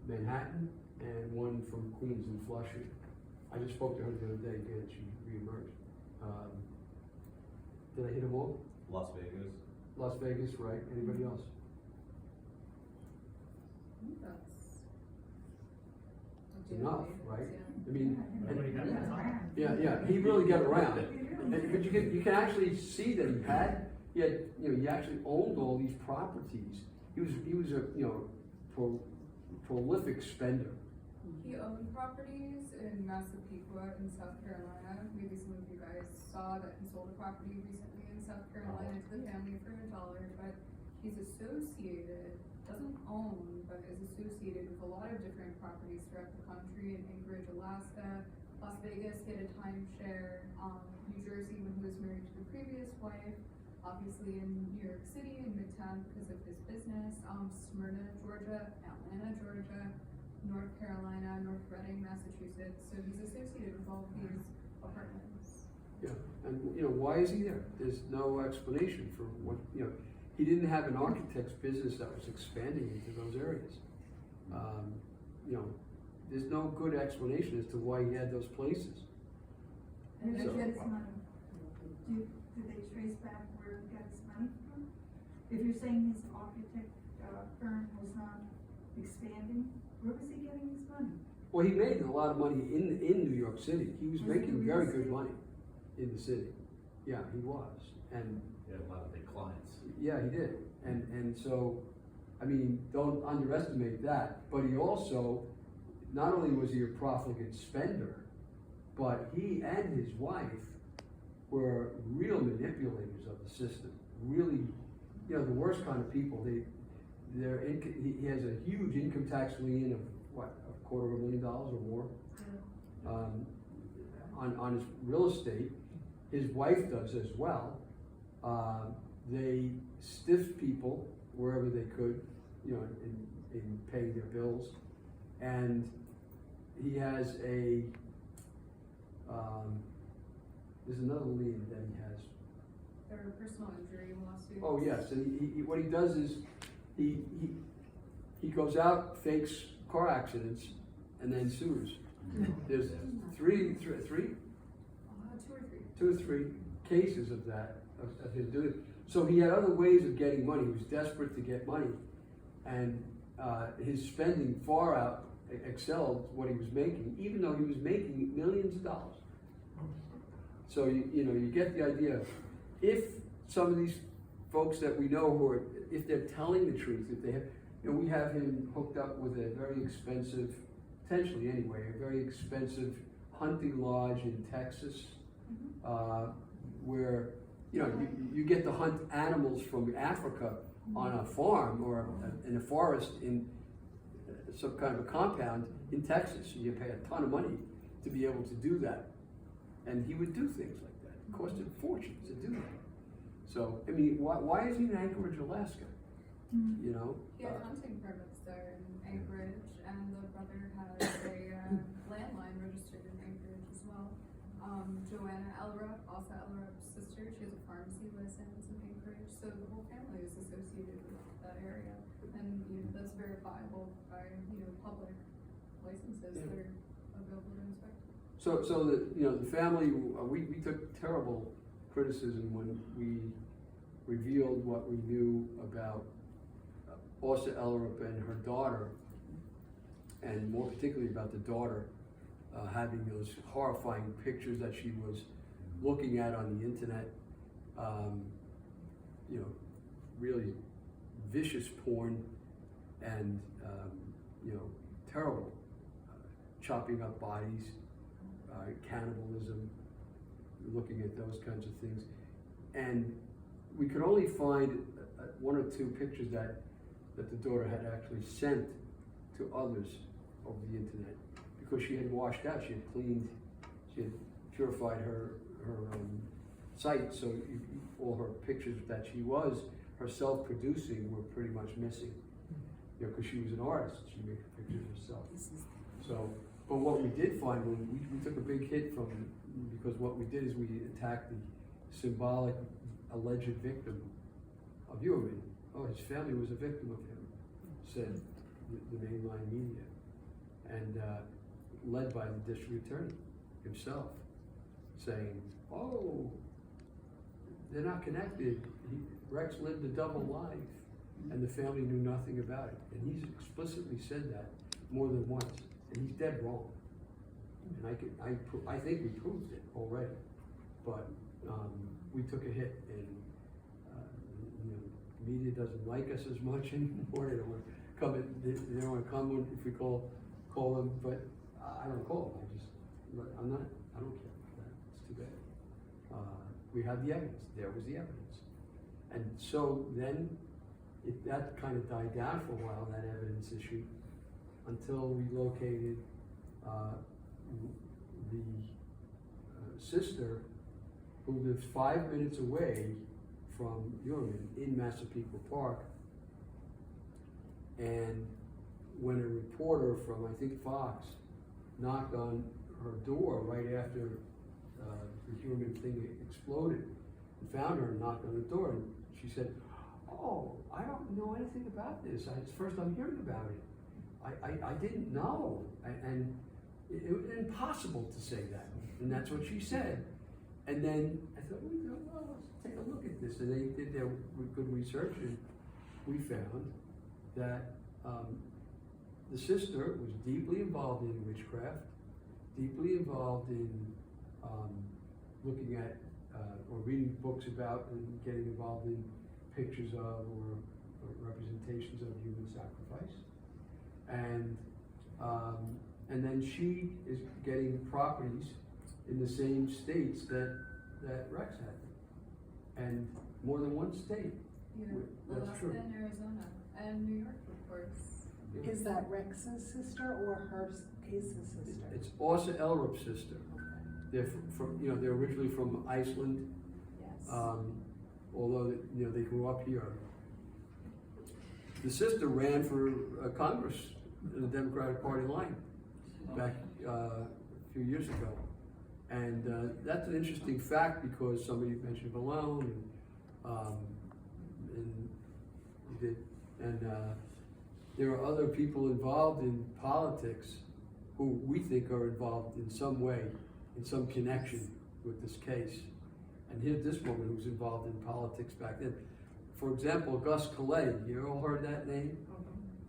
Manhattan and one from Queens and Flushing. I just spoke to her the other day again, she reemerged. Did I hit them all? Las Vegas. Las Vegas, right? Anybody else? That's Enough, right? I mean, Nobody got that time. yeah, he really got around. But you can actually see that he actually owned all these properties. He was a prolific spender. He owned properties in Massapequa in South Carolina. Maybe some of you guys saw that he sold a property recently in South Carolina to the family for $1, but he's associated, doesn't own, but is associated with a lot of different properties throughout the country, in Anchorage, Alaska, Las Vegas, he had a timeshare, New Jersey when he was married to the previous wife, obviously in New York City in Midtown because of his business, Smyrna, Georgia, Atlanta, Georgia, North Carolina, North Reading, Massachusetts. So he's associated with all of these apartments. Yeah, and why is he there? There's no explanation for what, he didn't have an architect's business that was expanding into those areas. There's no good explanation as to why he had those places. And So- where did he get his money? Did they trace back where he got his money from? If you're saying his architect firm was not expanding, where was he getting his money? Well, he made a lot of money in New York City. He was Was he making in very the good city? money in the city. Yeah, he was. And He had a lot of big clients. yeah, he did. And so, I mean, don't underestimate that. But he also, not only was he a profligate spender, but he and his wife were real manipulators of the system. Really, the worst kind of people. He has a huge income tax lien of what, $250,000 or more, on his real estate. His wife does as well. They stiff people wherever they could, in paying their bills. And he has there's another lien that he has. There are personal injury lawsuits. Oh, yes, and he what he does is, he goes out, fakes car accidents, and then sues. There's three, 2 or 3. 2 or 3 cases of that, of his doing. So he had other ways of getting money. He was desperate to get money, and his spending far out excelled what he was making, even though he was making millions of dollars. So you get the idea. If some of these folks that we know who are, if they're telling the truth, if they have, we have him hooked up with a very expensive, potentially anyway, a very expensive hunting lodge in Texas, where you get to hunt animals from Africa on a farm or in a forest in some kind of a compound in Texas. You pay a ton of money to be able to do that. And he would do things like that. It cost him fortunes to do that. So, I mean, why is he in Anchorage, Alaska? He had hunting permits there in Anchorage, and the brother has a landline registered in Anchorage as well. Joanna Elrup, also Elrup's sister, she has a pharmacy license in Anchorage, so the whole family is associated with that area. And that's verifiable by public licenses that are available to inspect. So the family, we took terrible criticism when we revealed what we knew about Åsa Ellerup and her daughter, and more particularly about the daughter, having those horrifying pictures that she was looking at on the internet, you know, really vicious porn and, you know, terrible, chopping up bodies, cannibalism, looking at those kinds of things. And we could only find one or two pictures that the daughter had actually sent to others over the internet, because she had washed out, she had cleaned, she had purified her site, so all her pictures that she was herself producing were pretty much missing. You know, because she was an artist, she made pictures herself. So, but what we did find, we took a big hit from, because what we did is we attacked the symbolic alleged victim of Heuermann. Oh, his family was a victim of him, said the mainline media, and led by the district attorney himself, saying, oh, they're not connected. Rex lived a double life, and the family knew nothing about it. And he's explicitly said that more than once, and he's dead wrong. And I think we proved it already, but we took a hit, and you know, the media doesn't like us as much anymore. They don't want to come. They don't want to come when, if we call them, but I don't call them. I don't care about that. It's too bad. We have the evidence. There was the evidence, and so then that kind of died down for a while. That evidence issue, until we located the sister, who lives 5 minutes away from Heuermann in Massapequa Park. And when a reporter from, I think, Fox knocked on her door right after the Heuermann thing exploded, and found her and knocked on the door, and she said, oh, I don't know anything about this. It's the first I'm hearing about it. I didn't know. And it was impossible to say that. And that's what she said. And then I thought, well, let's take a look at this. And they did their good research, and we found that the sister was deeply involved in witchcraft, deeply involved in looking at or reading books about and getting involved in pictures of or representations of human sacrifice. And then she is getting properties in the same states that Rex had, and more than one state. Yeah, That's Alaska true. and Arizona, and New York, of course. Is that Rex's sister or her Case's sister? It's Åsa Ellerup's sister. They're they're originally from Iceland, Yes. although they grew up here. The sister ran for Congress in the Democratic Party line back a few years ago. And that's an interesting fact, because somebody mentioned Malone, and there are other people involved in politics who we think are involved in some way, in some connection with this case. And here's this woman who was involved in politics back then. For example, Gus Collette, you all heard that name?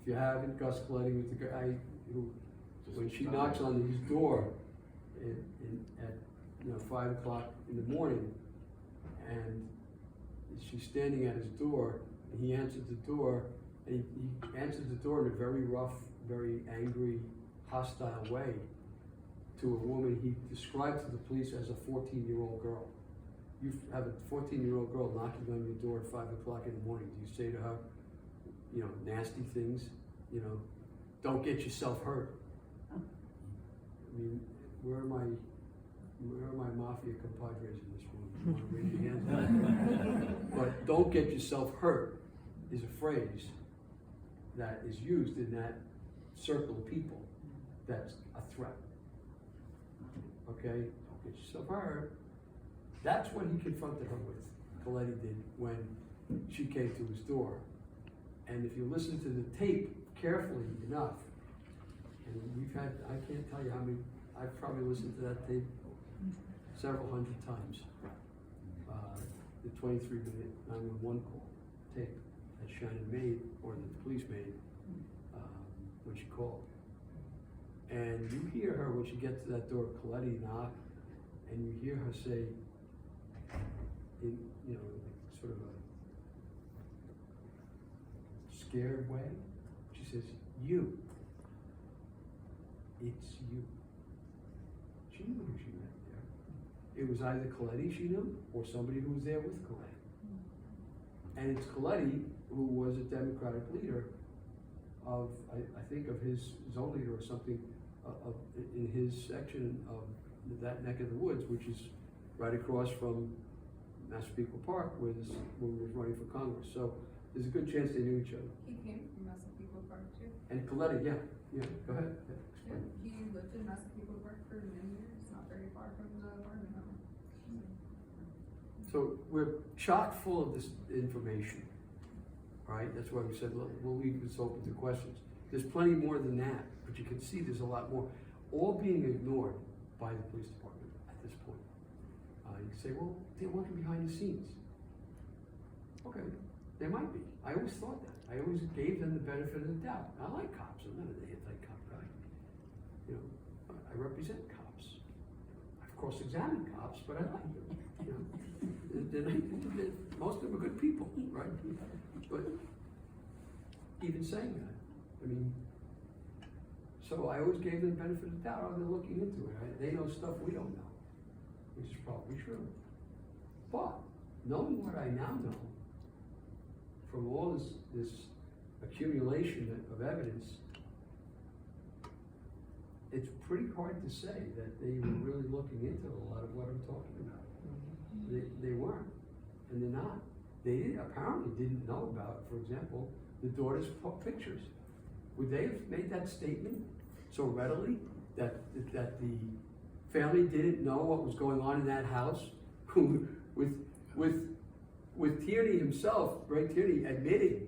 If you haven't, Gus Collette was the guy who, when she knocks on his door at 5 o'clock in the morning, and she's standing at his door, and he answers the door, and he answers the door in a very rough, very angry, hostile way to a woman he described to the police as a 14-year-old girl. You have a 14-year-old girl knocking on your door at 5 o'clock in the morning. Do you say to her, nasty things, don't get yourself hurt? I mean, where are my mafia compadres in this room? You want to raise your hands? But don't get yourself hurt is a phrase that is used in that circle of people that's a threat. Okay? Don't get yourself hurt. That's what he confronted her with, Coletti did, when she came to his door. And if you listen to the tape carefully enough, and I can't tell you how many, I've probably listened to that tape several hundred times. The 23-minute 911 call tape. that Shannon made, or that the police made, when she called. And you hear her when she gets to that door, Coletti knock, and you hear her say, in, you know, sort of a scared way, she says, "You. It's you." She knew who she met there. It was either Coletti she knew, or somebody who was there with Coletti. And it's Coletti who was a Democratic leader of, I think of his zone leader or something, in his section of that neck of the woods, which is right across from Massapequa Park, where we was running for Congress. So there's a good chance they knew each other. He came from Massapequa Park too. And Coletti, yeah, go ahead. Yeah, he lived in Massapequa Park for many years, not very far from the apartment home. So we're chock full of this information, right? That's why we said, look, we'll leave this open to questions. There's plenty more than that, but you can see there's a lot more, all being ignored by the police department at this point. You can say, well, they're working behind the scenes. Okay, they might be. I always thought that. I always gave them the benefit of the doubt. I like cops. I'm not an anti-cop guy. You know, I represent cops. I've cross-examined cops, but I like them. You know, most of them are good people, right? But even saying that, I mean, so I always gave them the benefit of the doubt. Oh, they're looking into it. Right? They know stuff we don't know, which is probably true. But knowing what I now know, from all this accumulation of evidence, it's pretty hard to say that they were really looking into a lot of what I'm talking about. They weren't, and they're not. They apparently didn't know about, for example, the daughter's pictures. Would they have made that statement so readily that the family didn't know what was going on in that house? with Tierney himself, Ray Tierney, admitting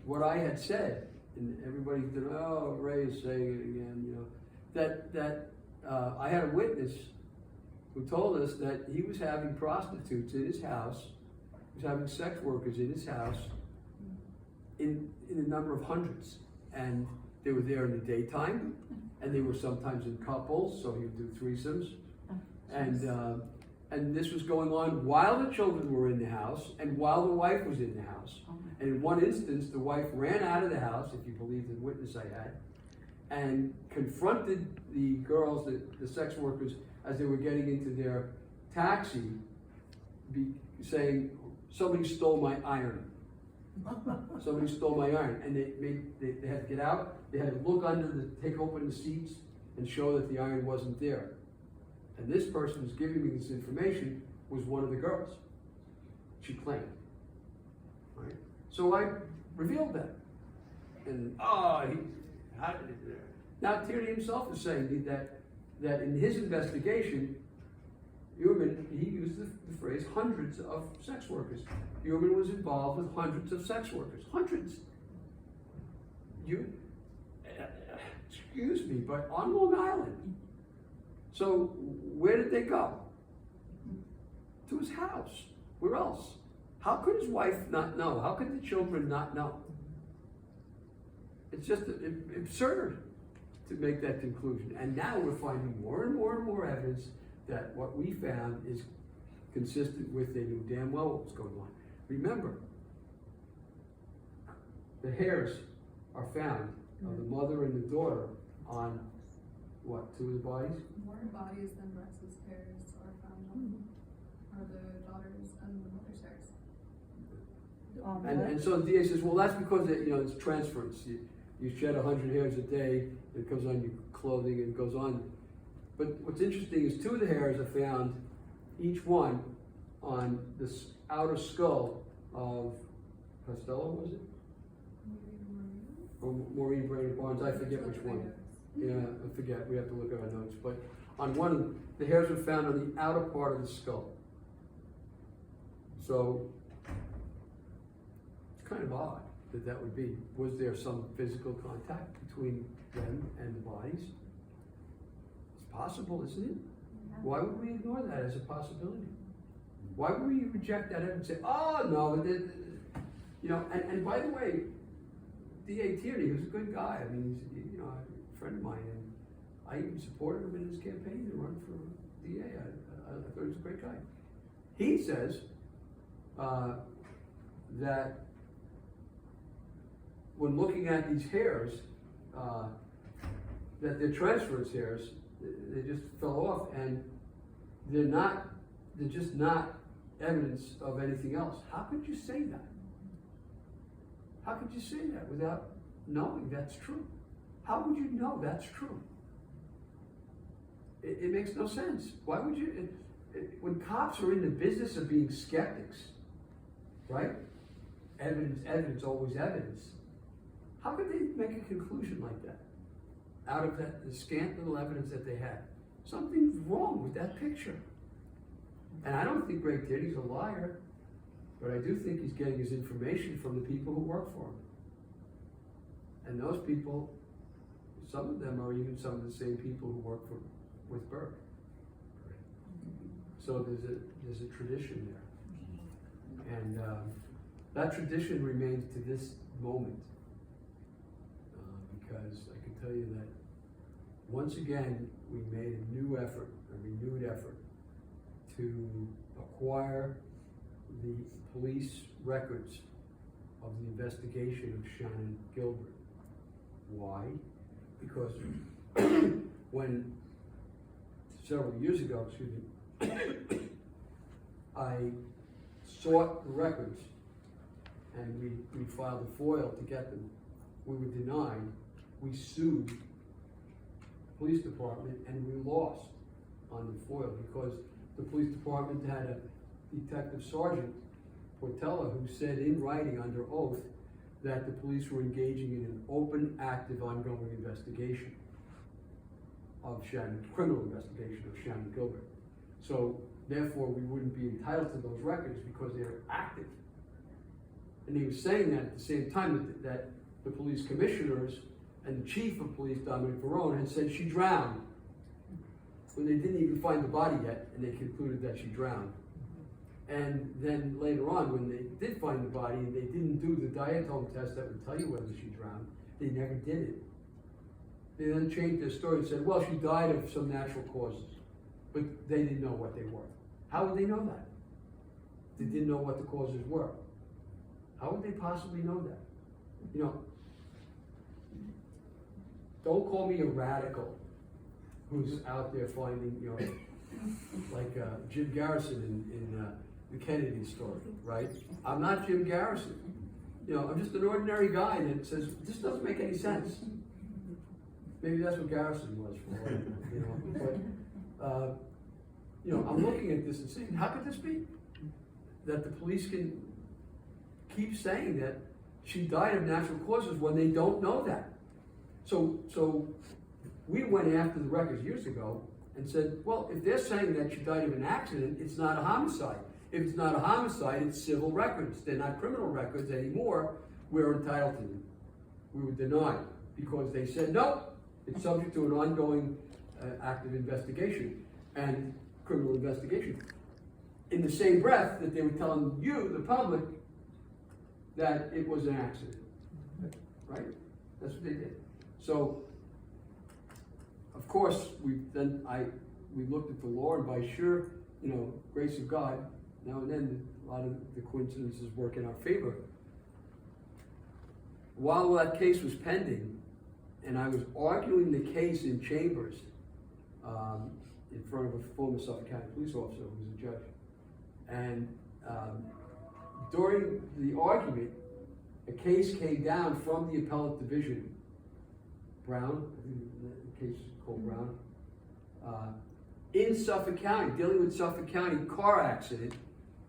what I had said, and everybody said, "Oh, Ray is saying it again," you know. That I had a witness who told us that he was having prostitutes in his house, he was having sex workers in his house, in a number of hundreds, and they were there in the daytime, and they were sometimes in couples, so he would do threesomes, and this was going on while the children were in the house and while the wife was in the house. And in one instance, the wife ran out of the house, if you believe the witness I had, and confronted the girls, the sex workers, as they were getting into their taxi, saying, "Somebody stole my iron." Somebody stole my iron. And they had to get out, they had to look take open the seats and show that the iron wasn't there. And this person who's giving me this information was one of the girls, she claimed, right? So I revealed that. And, how did it there? Now Tierney himself is saying that in his investigation, Heuermann, he used the phrase hundreds of sex workers. Heuermann was involved with hundreds of sex workers. Hundreds. Excuse me, but on Long Island. So where did they go? To his house. Where else? How could his wife not know? How could the children not know? It's just absurd to make that conclusion. And now we're finding more and more and more evidence that what we found is consistent with, they knew damn well what was going on. Remember, the hairs are found of the mother and the daughter on what, two of the bodies? More bodies than Rex's hairs are found on, are the daughter's and the mother's hairs. And so the DA says, well, that's because it's transference. You shed 100 hairs a day, it goes on your clothing, and it goes on. But what's interesting is two of the hairs are found, each one, on this outer skull of Costello, was it? Or Maureen Brady Barnes, I forget which one. Yeah, I forget, we have to look at our notes. But on one, the hairs were found on the outer part of the skull. So, it's kind of odd that would be. Was there some physical contact between them and the bodies? It's possible, isn't it? Why would we ignore that as a possibility? Why would we reject that and say, oh no, You know, and by the way, D.A. Tierney was a good guy. I mean, he's, you know, a friend of mine, and I even supported him in his campaign to run for DA. I thought he was a great guy. He says that when looking at these hairs, that they're transference hairs, they just fell off, and they're just not evidence of anything else. How could you say that? How could you say that without knowing that's true? How would you know that's true? It makes no sense. Why would you? When cops are in the business of being skeptics, right? Evidence, always evidence. How could they make a conclusion like that out of that the scant little evidence that they had? Something's wrong with that picture. And I don't think Greg Tierney's a liar, but I do think he's getting his information from the people who work for him. And those people, some of them are even some of the same people who work with Burke. So there's a tradition there. And that tradition remains to this moment. Because I can tell you that once again, we made a renewed effort to acquire the police records of the investigation of Shannon Gilbert. Why? Because when several years ago, I sought the records and we filed a FOIL to get them. We were denied. We sued the police department and we lost on the FOIL because the police department had a detective sergeant, Portella, who said in writing under oath that the police were engaging in an open, active, ongoing investigation of criminal investigation of Shannon Gilbert. So therefore we wouldn't be entitled to those records because they're active. And he was saying that at the same time that the police commissioners and the chief of police, Dominic Verone, had said she drowned when they didn't even find the body yet, and they concluded that she drowned. And then later on, when they did find the body and they didn't do the diatome test that would tell you whether she drowned, they never did it. They then changed their story and said, well, she died of some natural causes, but they didn't know what they were. How would they know that? They didn't know what the causes were. How would they possibly know that? You know, don't call me a radical who's out there finding, you know, like Jim Garrison in the Kennedy story, right? I'm not Jim Garrison. You know, I'm just an ordinary guy that says, this doesn't make any sense. Maybe that's what Garrison was for, you know. But, you know, I'm looking at this and saying, how could this be? That the police can keep saying that she died of natural causes when they don't know that. So we went after the records years ago and said, well, if they're saying that she died of an accident, it's not a homicide. If it's not a homicide, it's civil records. They're not criminal records anymore. We're entitled to them. We were denied because they said, no, it's subject to an ongoing active investigation and criminal investigation. In the same breath that they were telling you, the public, that it was an accident, right? That's what they did. So, of course, we looked at the law, and by sheer, you know, grace of God, now and then a lot of the coincidences work in our favor. While that case was pending, and I was arguing the case in chambers in front of a former Suffolk County police officer who was a judge, and during the argument, a case came down from the appellate division, Brown, I think the case is called Brown, in Suffolk County, dealing with Suffolk County car accident,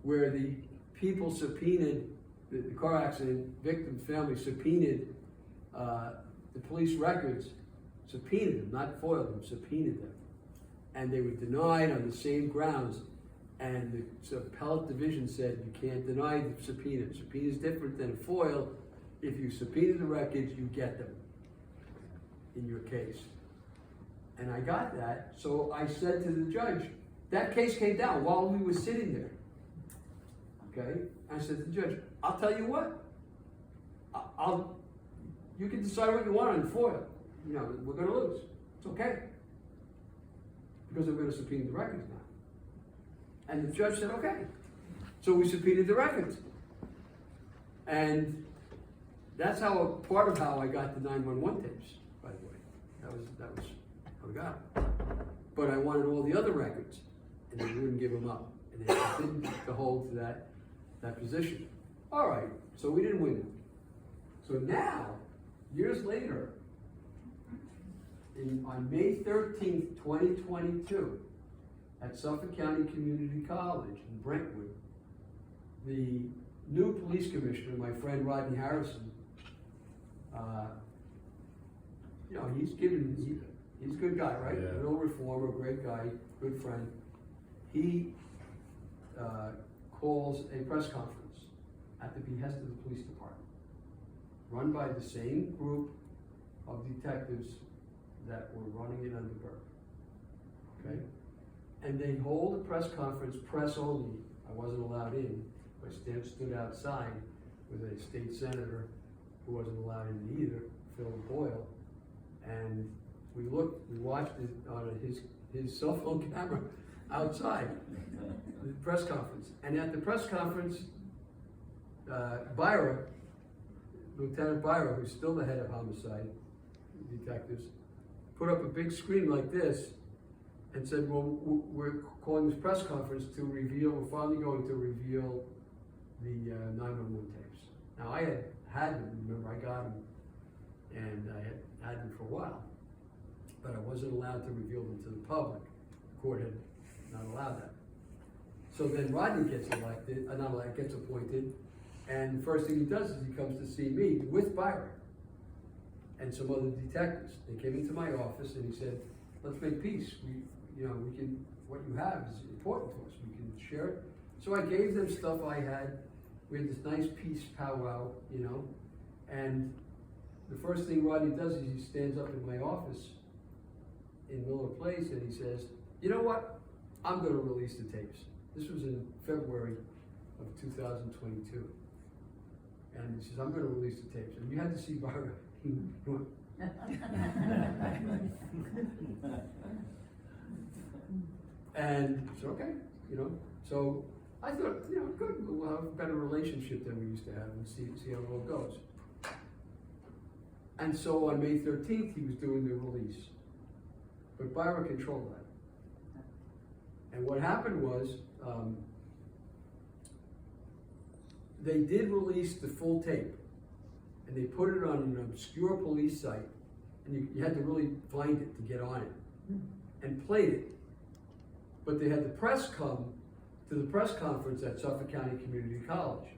where the people subpoenaed, the car accident victim's family subpoenaed the police records, subpoenaed them, not foiled them, subpoenaed them. And they were denied on the same grounds. And the appellate division said, you can't deny the subpoena. Subpoena is different than a FOIL. If you subpoena the records, you get them in your case. And I got that, so I said to the judge, that case came down while we were sitting there. Okay? I said to the judge, I'll tell you what, you can decide what you want on the FOIA. You know, we're gonna lose. It's okay. Because I'm gonna subpoena the records now. And the judge said, okay. So we subpoenaed the records. And that's part of how I got the 911 tapes, by the way. That was how we got it. But I wanted all the other records, and they wouldn't give them up. And they didn't to hold to that position. All right, so we didn't win them. So now, years later, on May 13th, 2022, at Suffolk County Community College in Brentwood, the new police commissioner, my friend Rodney Harrison, you know, he's a good guy, right? Yeah. Real reformer, great guy, good friend. He calls a press conference at the behest of the police department, run by the same group of detectives that were running it under Burke. Okay? And they hold a press conference, press only. I wasn't allowed in. I stood outside with a state senator who wasn't allowed in either, Phil Boyle. And we watched it on his cell phone camera outside the press conference. And at the press conference, Lieutenant Byra, who's still the head of homicide detectives, put up a big screen like this and said, well, we're calling this press conference to reveal, we're finally going to reveal the 911 tapes. Now I had them, remember, I got them, and I had them for a while, but I wasn't allowed to reveal them to the public. The court had not allowed that. So then Rodney gets gets appointed, and the first thing he does is he comes to see me with Byron and some other detectives. They came into my office and he said, let's make peace. What you have is important to us. We can share it. So I gave them stuff I had. We had this nice peace powwow, you know, and the first thing Rodney does is he stands up in my office in Miller Place and he says, you know what? I'm going to release the tapes. This was in February of 2022. And he says, I'm going to release the tapes. And you had to see Byron. And it's okay, you know. So I thought, you know, good, we'll have a better relationship than we used to have and see how it all goes. And so on May 13th, he was doing the release. But Byron controlled that. And what happened was, they did release the full tape, and they put it on an obscure police site, and you had to really find it to get on it, and played it. But they had the press come to the press conference at Suffolk County Community College,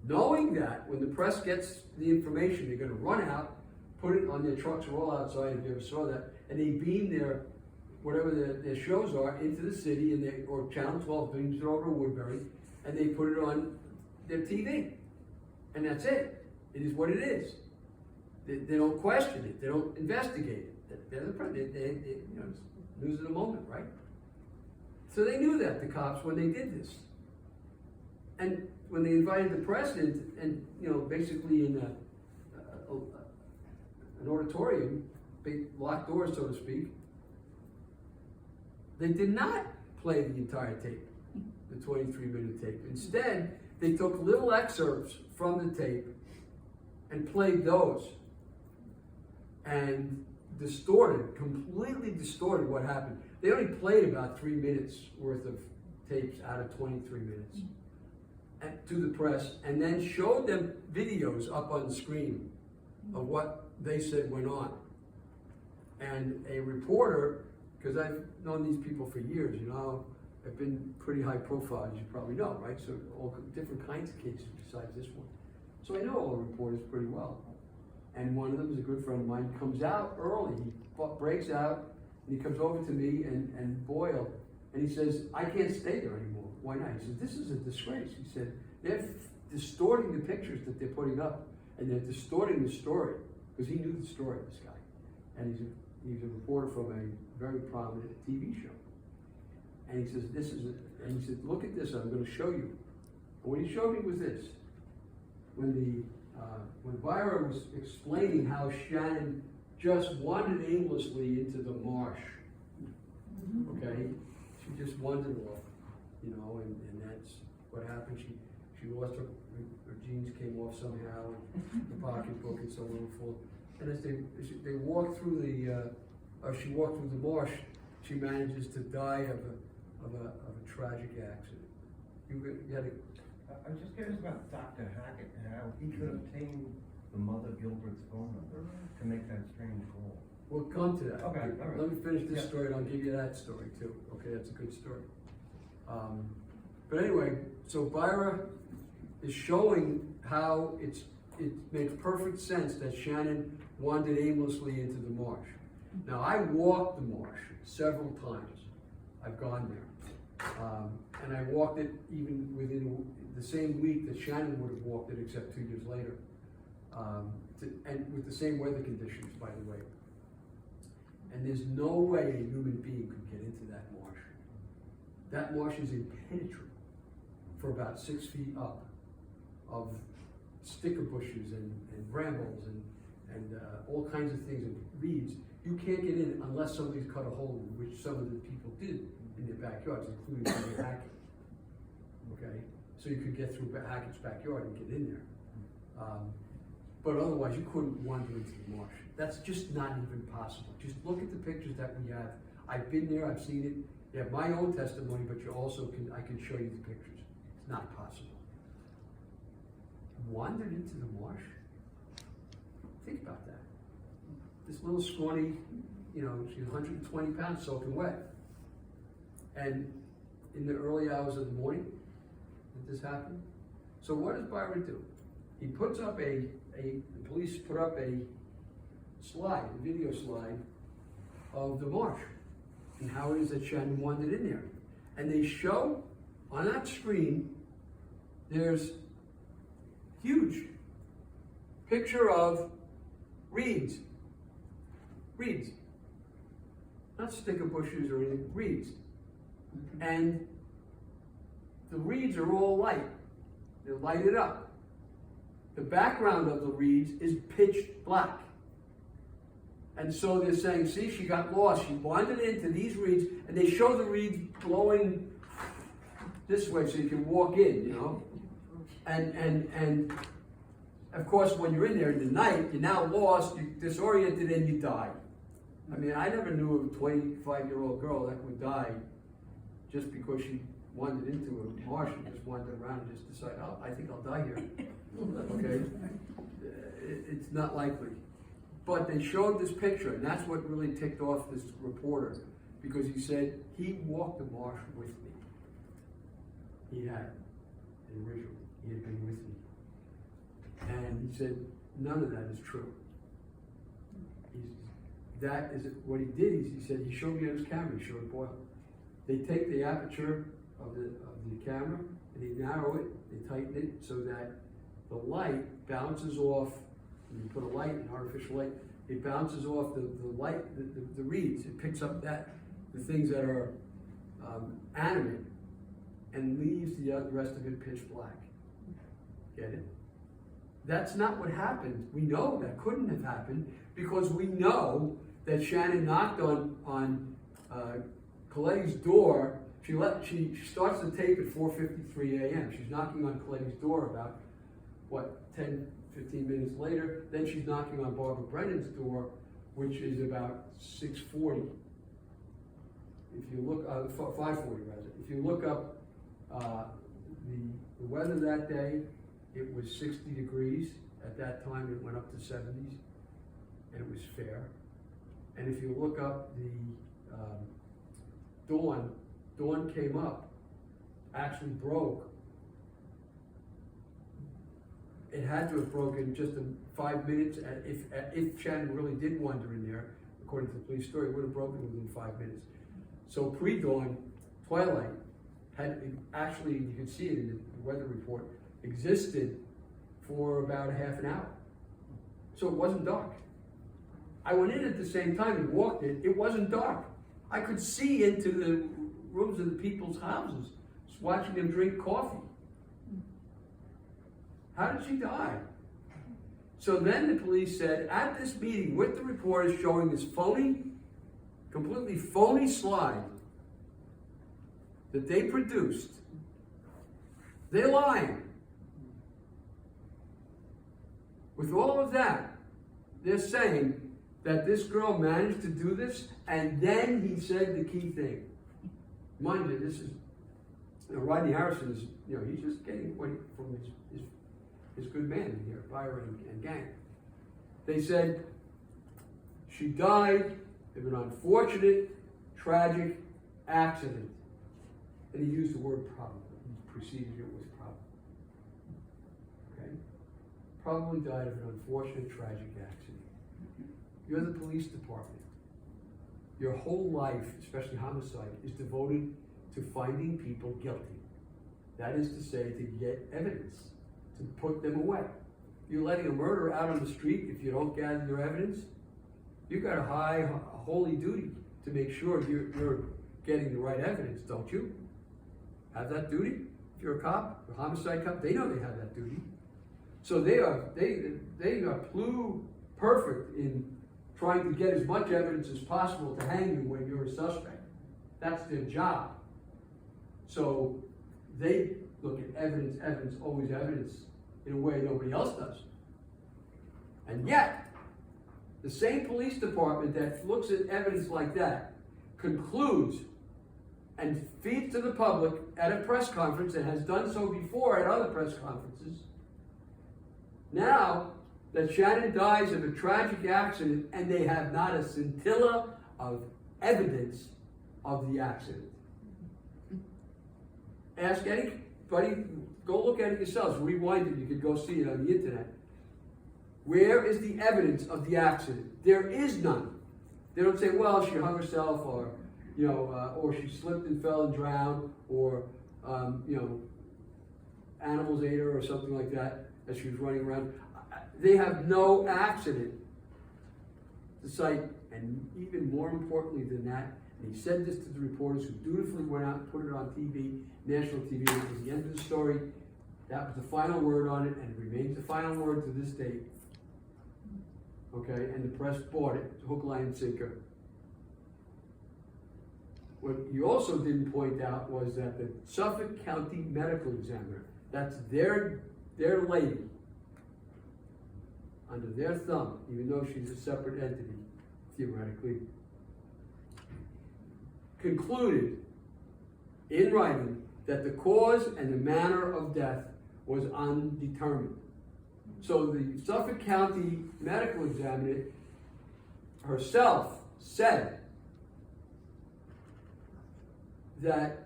knowing that when the press gets the information, they're gonna run out, put it on their trucks, roll outside, if you ever saw that, and they beam whatever their shows are into the city, and or Channel 12 beams it over to Woodbury, and they put it on their TV, and that's it. It is what it is. They don't question it. They don't investigate it. They're the you know, it's news of the moment, right? So they knew that, the cops, when they did this. And when they invited the press in, and you know, basically in an auditorium, big locked doors, so to speak, they did not play the entire tape, the 23-minute tape. Instead, they took little excerpts from the tape and played those and completely distorted what happened. They only played about 3 minutes worth of tapes out of 23 minutes to the press, and then showed them videos up on the screen of what they said went on. And a reporter, because I've known these people for years, you know, I've been pretty high profile, as you probably know, right? So all different kinds of cases besides this one. So I know all the reporters pretty well. And one of them is a good friend of mine, comes out early, he breaks out, and he comes over to me and Boyle, and he says, I can't stay there anymore. Why not? He said, this is a disgrace. He said, they're distorting the pictures that they're putting up, and they're distorting the story, because he knew the story, this guy. And he's a reporter from a very prominent TV show. And he says, and he said, look at this, I'm going to show you. And what he showed me was this. When the when Byra was explaining how Shannon just wandered aimlessly into the marsh, okay? She just wandered off, you know, and that's what happened. She lost her jeans came off somehow, and the pocketbook and so on and forth. And as they walked through she walked through the marsh, she manages to die of a tragic accident. You had a I'm just curious about Dr. Hackett and how he could obtain the mother Gilbert's phone number to make that strange call. We'll come to that. Okay, all right. Let me finish this Yeah. story and I'll give you that story too. Okay, that's a good story. But anyway, so Byra is showing how it makes perfect sense that Shannon wandered aimlessly into the marsh. Now, I walked the marsh several times. I've gone there. And I walked it even within the same week that Shannon would have walked it, except 2 years later. And with the same weather conditions, by the way. And there's no way a human being could get into that marsh. That marsh is impenetrable for about 6 feet up of sticker bushes and brambles and all kinds of things and reeds. You can't get in unless somebody's cut a hole, which some of the people did in their backyards, including Peter Hackett. Okay, so you could get through Hackett's backyard and get in there. But otherwise, you couldn't wander into the marsh. That's just not even possible. Just look at the pictures that we have. I've been there, I've seen it. You have my own testimony, but you also I can show you the pictures. It's not possible. Wandered into the marsh? Think about that. This little scrawny, you know, she's 120 pounds soaking wet. And in the early hours of the morning, did this happen? So what does Byron do? He puts up the police put up a slide, a video slide of the marsh and how it is that Shannon wandered in there. And they show on that screen, there's huge picture of reeds. Reeds. Not sticker bushes or anything, reeds. And the reeds are all light. They're lighted up. The background of the reeds is pitch black. And so they're saying, see, she got lost. She wandered into these reeds, and they show the reeds blowing this way so you can walk in, you know? And of course, when you're in there in the night, you're now lost, you're disoriented, and you die. I mean, I never knew of a 25-year-old girl that would die just because she wandered into a marsh and just wandered around and just decided, oh, I think I'll die here. Okay? It's not likely. But they showed this picture, and that's what really ticked off this reporter, because he said, he walked the marsh with me. He had, originally, he had been with me. And he said, none of that is true. What he did is he said, he showed me on his camera, he showed Boyle. They take the aperture of the camera and they narrow it, they tighten it so that the light bounces off. When you put a light, an artificial light, it bounces off the light, the reeds. It picks up the things that are animate and leaves the rest of it pitch black. Get it? That's not what happened. We know that couldn't have happened because we know that Shannon knocked on Coletti's door. She starts the tape at 4:53 a.m. She's knocking on Coletti's door about, 10, 15 minutes later. Then she's knocking on Barbara Brennan's door, which is about 6:40. If you look, 5:40 rather. If you look up the weather that day, it was 60 degrees. At that time, it went up to 70s, and it was fair. And if you look up the dawn came up, actually broke. It had to have broken just 5 minutes. If Shannon really did wander in there, according to the police story, it would have broken within 5 minutes. So pre-dawn, twilight, had actually, you can see it in the weather report, existed for about a half an hour. So it wasn't dark. I went in at the same time and walked it. It wasn't dark. I could see into the rooms of the people's houses, just watching them drink coffee. How did she die? So then the police said, at this meeting with the reporters showing this phony, completely phony slide that they produced, they're lying. With all of that, they're saying that this girl managed to do this, and then he said the key thing. Mind you, this is, Rodney Harrison is, he's just getting what from his good man here, Byron and gang. They said she died of an unfortunate, tragic accident. And he used the word probably. He preceded it with probably. Okay? Probably died of an unfortunate, tragic accident. You're the police department. Your whole life, especially homicide, is devoted to finding people guilty. That is to say, to get evidence, to put them away. You're letting a murderer out on the street if you don't gather your evidence. You've got a holy duty to make sure you're getting the right evidence, don't you? Have that duty? If you're a cop, a homicide cop, they know they have that duty. So they are perfect in trying to get as much evidence as possible to hang you when you're a suspect. That's their job. So they look at evidence, always evidence, in a way nobody else does. And yet, the same police department that looks at evidence like that concludes and feeds to the public at a press conference, and has done so before at other press conferences, now that Shannon dies of a tragic accident and they have not a scintilla of evidence of the accident. Ask anybody, go look at it yourselves, rewind it, you can go see it on the internet. Where is the evidence of the accident? There is none. They don't say, well, she hung herself, or or she slipped and fell and drowned, or animals ate her or something like that as she was running around. They have no accident to cite, and even more importantly than that, and he said this to the reporters who dutifully went out and put it on TV, national TV, and it was the end of the story. That was the final word on it, and it remains the final word to this date. Okay, and the press bought it, hook, line, and sinker. What he also didn't point out was that the Suffolk County Medical Examiner, that's their lady, under their thumb, even though she's a separate entity, theoretically, concluded in writing that the cause and the manner of death was undetermined. So the Suffolk County Medical Examiner herself said that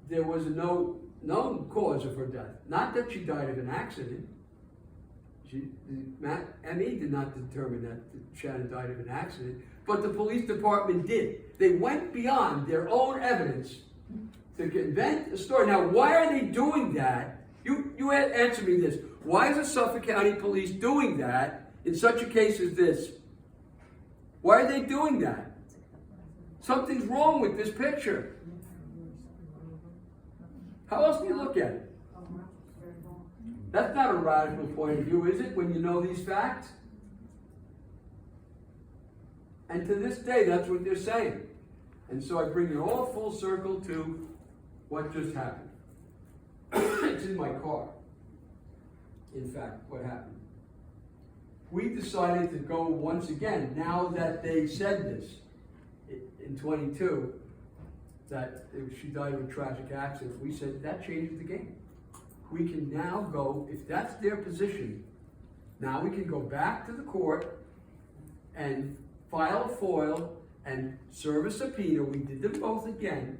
there was no known cause of her death. Not that she died of an accident. ME did not determine that Shannon died of an accident, but the police department did. They went beyond their own evidence to invent a story. Now, why are they doing that? You answer me this. Why is the Suffolk County Police doing that in such a case as this? Why are they doing that? Something's wrong with this picture. How else do you look at it? That's not a radical point of view, is it, when you know these facts? And to this day, that's what they're saying. And so I bring it all full circle to what just happened. It's in my car. In fact, what happened? We decided to go once again, now that they said this in 22, that she died of a tragic accident. We said that changes the game. We can now go, if that's their position, now we can go back to the court and file a FOIL and serve a subpoena. We did them both again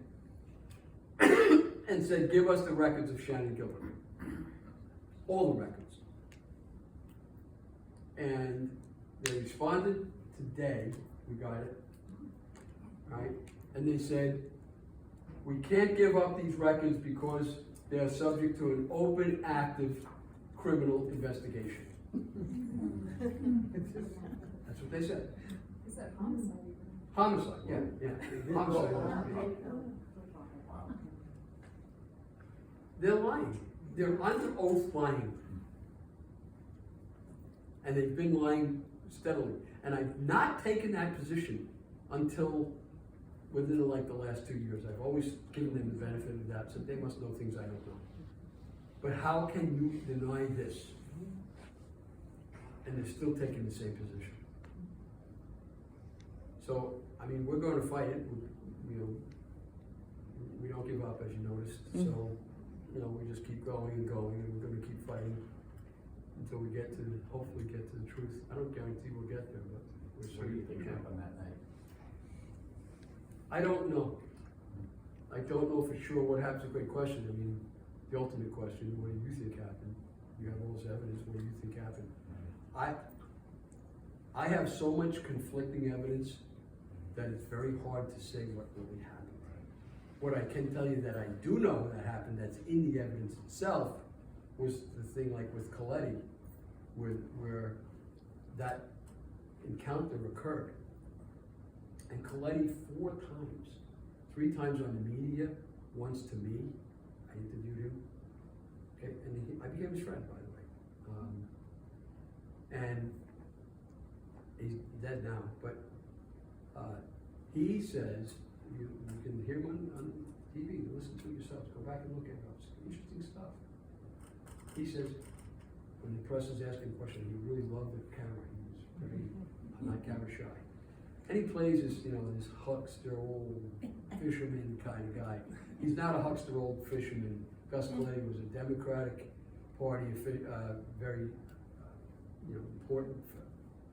and said, give us the records of Shannon Gilbert. All the records. And they responded today, we got it, right? And they said, we can't give up these records because they are subject to an open, active criminal investigation. That's what they said. Is that homicide? Homicide, yeah. Homicide. They're lying. They're under oath lying. And they've been lying steadily. And I've not taken that position until within the last 2 years. I've always given them the benefit of that, so they must know things I don't know. But how can you deny this? And they're still taking the same position. So, I mean, we're gonna fight it, we don't give up, as you noticed, so, we just keep going and going, and we're gonna keep fighting until we hopefully get to the truth. I don't guarantee we'll get there, but we're What do you certainly think happened that night? I don't know. I don't know for sure what happened. It's a great question. I mean, the ultimate question, what do you think happened? You have all this evidence, what do you think happened? I have so much conflicting evidence that it's very hard to say what really happened. What I can tell you that I do know that happened, that's in the evidence itself, was the thing like with Coletti, where that encounter occurred. And Coletti 4 times, 3 times on the media, once to me, I interviewed him. Okay, and I became his friend, by the way. And he's dead now, but he says, you can hear him on TV, listen to it yourselves, go back and look at it, it's interesting stuff. He says, when the press is asking a question, he really loved the camera, he was very, not camera shy. And he plays this, this huckster old fisherman kind of guy. He's not a huckster old fisherman. Gus Coletti was a Democratic Party, very, important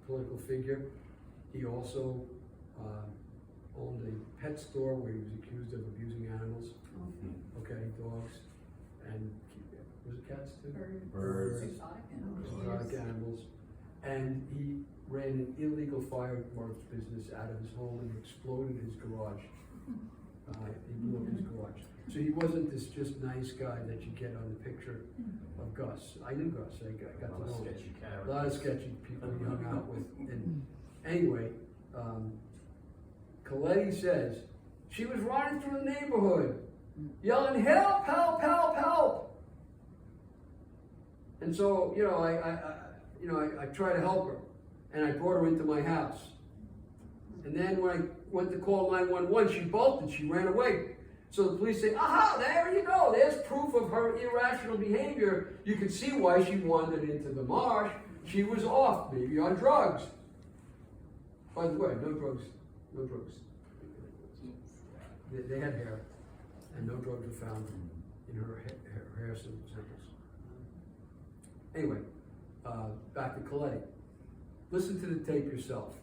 political figure. He also owned a pet store where he was accused of abusing animals. Okay, dogs, and was it cats too? Birds. Exotic animals. And he ran an illegal fireworks business out of his home and exploded his garage. He blew up his garage. So he wasn't this just nice guy that you get on the picture of Gus. I knew Gus, I got to know him. Sketchy characters. A lot of sketchy people he hung out with. And anyway, Coletti says, she was running through the neighborhood, yelling, help, help, help, help. And so, I tried to help her, and I brought her into my house. And then when I went to call 911, she bolted, she ran away. So the police say, aha, there you go, there's proof of her irrational behavior. You can see why she wandered into the marsh. She was off, maybe on drugs. By the way, no drugs. They had hair, and no drugs were found in her hair samples. Anyway, back to Coletti. Listen to the tape yourself.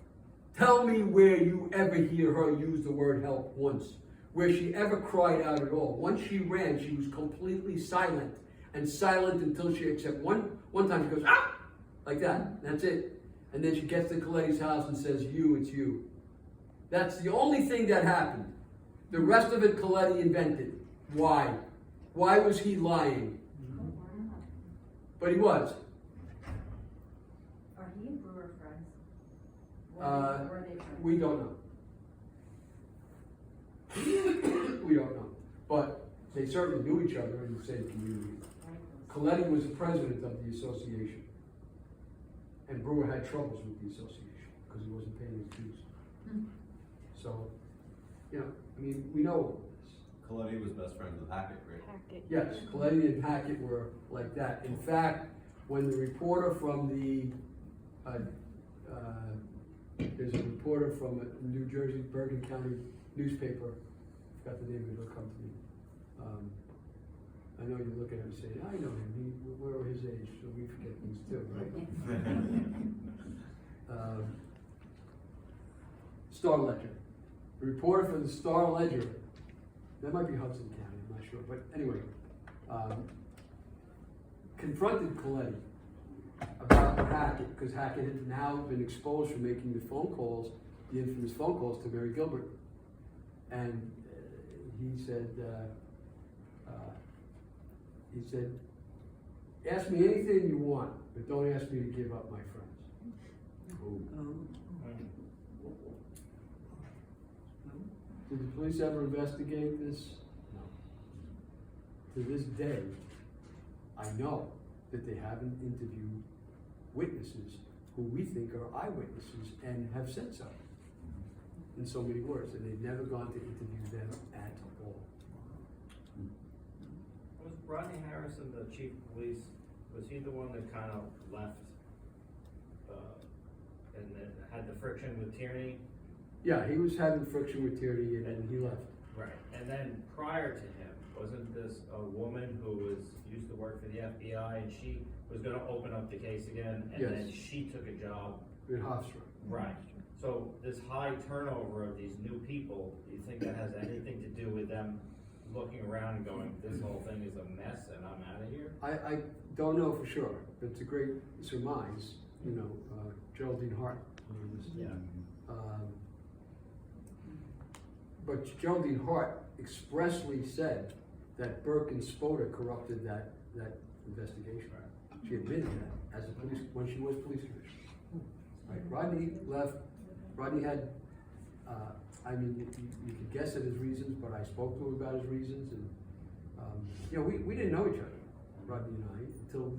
Tell me where you ever hear her use the word help once, where she ever cried out at all. Once she ran, she was completely silent, and silent until she, except one time she goes, ah, like that, that's it. And then she gets to Coletti's house and says, it's you. That's the only thing that happened. The rest of it Coletti invented. Why? Why was he lying? But he was. Are he and Brewer friends? Were they friends? We don't know. We don't know. But they certainly knew each other in the same community. Coletti was the president of the association. And Brewer had troubles with the association because he wasn't paying his dues. So, we know all this. Coletti was best friends with Hackett, right? Yes, Coletti and Hackett were like that. In fact, when the reporter from there's a reporter from a New Jersey, Bergen County newspaper, I forgot the name of it, it'll come to me. I know you're looking at him saying, I know him, we're his age, so we forget things too, right? Star Ledger. The reporter for the Star Ledger, that might be Hudson County, I'm not sure, but anyway, confronted Coletti about Hackett, because Hackett had now been exposed for making the infamous phone calls to Mary Gilbert. And he said, ask me anything you want, but don't ask me to give up my friends. Did the police ever investigate this? No. To this day, I know that they haven't interviewed witnesses who we think are eyewitnesses and have said so in so many words, and they've never gone to interview them at all. Was Rodney Harrison, the chief of police, was he the one that kind of left, and then had the friction with Tierney? Yeah, he was having friction with Tierney and he left. Right, and then prior to him, wasn't this a woman who used to work for the FBI, and she was gonna open up the case again, and then Yes. she took a job? In Hofstra. Right, so this high turnover of these new people, do you think that has anything to do with them looking around and going, this whole thing is a mess and I'm out of here? I don't know for sure, but it's a great surmise, you know, Geraldine Hart. Yeah. But Geraldine Hart expressly said that Burke and Spota corrupted that investigation. She admitted that as a police, when she was police commissioner. Right, Rodney left, Rodney had, I mean, you could guess at his reasons, but I spoke to him about his reasons, and, you know, we didn't know each other, Rodney and I, until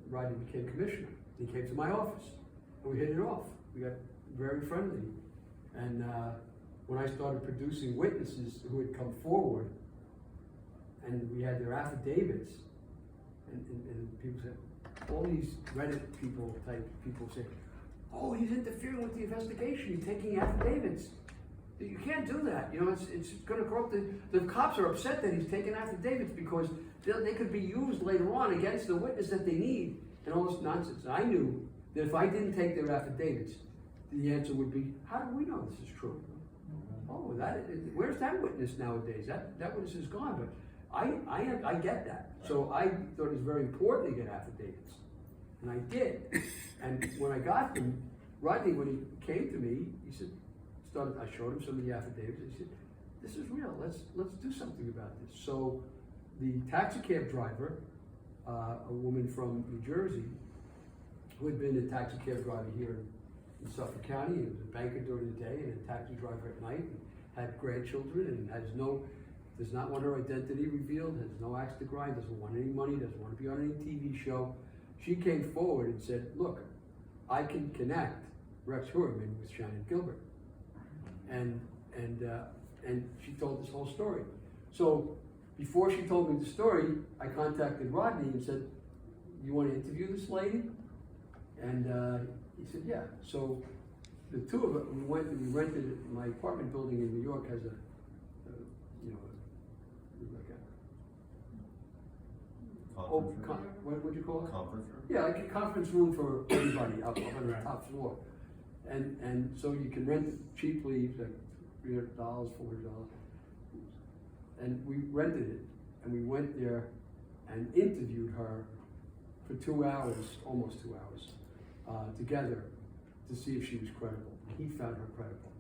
Rodney became commissioner. He came to my office, and we hit it off. We got very friendly, and, when I started producing witnesses who had come forward, and we had their affidavits, and people said, all these Reddit type people say, oh, he's interfering with the investigation, he's taking affidavits. You can't do that, you know, it's gonna corrupt the cops are upset that he's taking affidavits because they could be used later on against the witness that they need, and all this nonsense. And I knew that if I didn't take their affidavits, the answer would be, how do we know this is true? Oh, where's that witness nowadays? That witness is gone, but I get that. So I thought it was very important to get affidavits, and I did. And when I got them, Rodney, when he came to me, he said, I showed him some of the affidavits, and he said, this is real, let's do something about this. So the taxi cab driver, a woman from New Jersey, who had been a taxi cab driver here in Suffolk County, and was a banker during the day and a taxi driver at night, and had grandchildren, and does not want her identity revealed, has no axe to grind, doesn't want any money, doesn't want to be on any TV show. She came forward and said, look, I can connect Rex Heuermann with Shannon Gilbert. And she told this whole story. So before she told me the story, I contacted Rodney and said, you want to interview this lady? And he said, yeah. So the two of us, we went and we rented my apartment building in New York has what would you call it? Conference room? Yeah, like a conference room for everybody up on the top floor. And so you can rent it cheaply, like $300, $400. And we rented it, and we went there and interviewed her for 2 hours, almost 2 hours, together to see if she was credible. He found her credible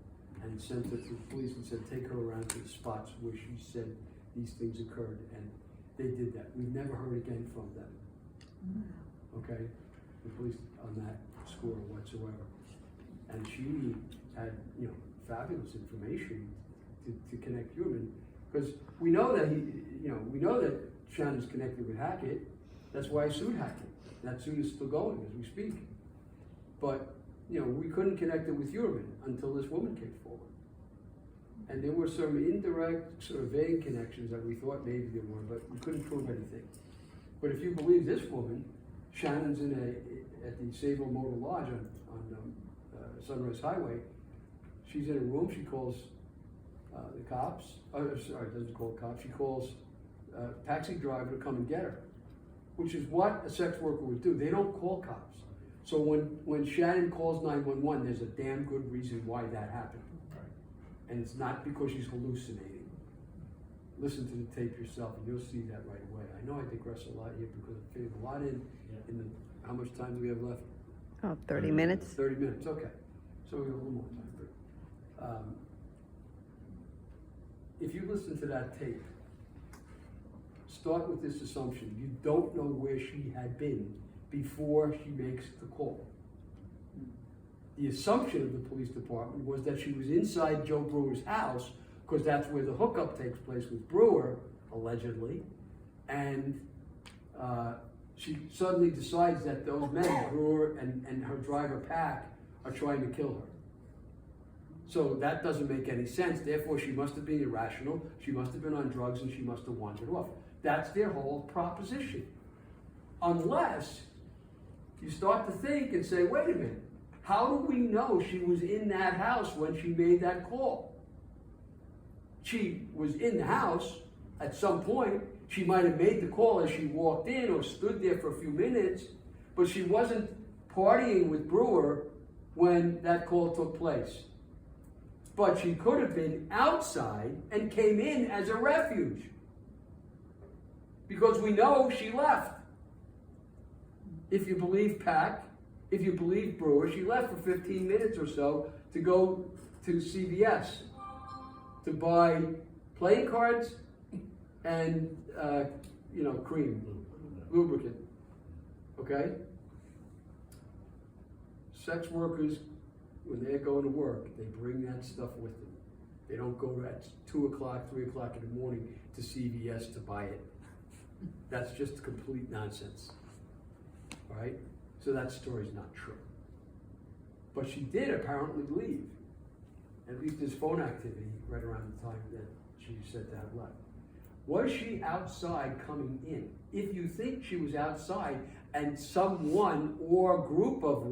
and sent her to the police and said, take her around to the spots where she said these things occurred, and they did that. We've never heard again from them. Okay, the police on that score whatsoever. And she had, you know, fabulous information to connect Heuermann, because we know that we know that Shannon's connected with Hackett. That's why I sued Hackett. That suit is still going as we speak. But, you know, we couldn't connect it with Heuermann until this woman came forward. And there were some indirect, sort of vague connections that we thought maybe there were, but we couldn't prove anything. But if you believe this woman, Shannon's at the Sable Motor Lodge on Sunrise Highway. She's in a room, she calls the cops, doesn't call cops, she calls a taxi driver to come and get her, which is what a sex worker would do. They don't call cops. So when Shannon calls 911, there's a damn good reason why that happened. And it's not because she's hallucinating. Listen to the tape yourself and you'll see that right away. I know I digress a lot here because I'm fitting a lot in the, how much time do we have left? Oh, 30 minutes. 30 minutes, okay. So we have a little more time. But, if you listen to that tape, start with this assumption. You don't know where she had been before she makes the call. The assumption of the police department was that she was inside Joe Brewer's house, because that's where the hookup takes place with Brewer, allegedly, and she suddenly decides that those men, Brewer and her driver Pack, are trying to kill her. So that doesn't make any sense. Therefore, she must have been irrational, she must have been on drugs, and she must have wandered off. That's their whole proposition. Unless you start to think and say, wait a minute, how do we know she was in that house when she made that call? She was in the house at some point. She might have made the call as she walked in or stood there for a few minutes, but she wasn't partying with Brewer when that call took place. But she could have been outside and came in as a refuge, because we know she left. If you believe Pack, if you believe Brewer, she left for 15 minutes or so to go to CVS to buy playing cards and, cream, lubricant. Okay? Sex workers, when they're going to work, they bring that stuff with them. They don't go at 2 o'clock, 3 o'clock in the morning to CVS to buy it. That's just complete nonsense. All right? So that story's not true. But she did apparently leave. At least there's phone activity right around the time that she said to have left. Was she outside coming in? If you think she was outside and someone or a group of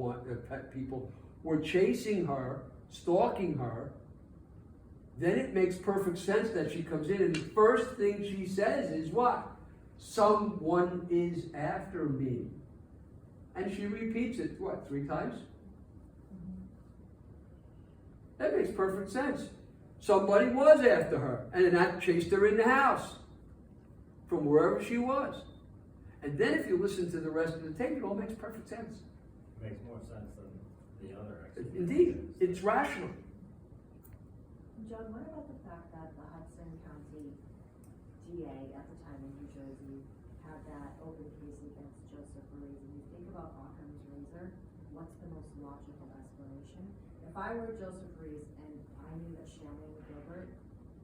people were chasing her, stalking her, then it makes perfect sense that she comes in and the first thing she says is what? Someone is after me. And she repeats it, 3 times? That makes perfect sense. Somebody was after her, and that chased her in the house from wherever she was. And then if you listen to the rest of the tape, it all makes perfect sense. Makes more sense than the other explanations. Indeed, it's rational. John, what about the fact that the Hudson County DA at the time in New Jersey had that open case against Joseph Ruiz? And you think about Occam's razor, what's the most logical explanation? If I were Joseph Ruiz and I knew that Shannon Gilbert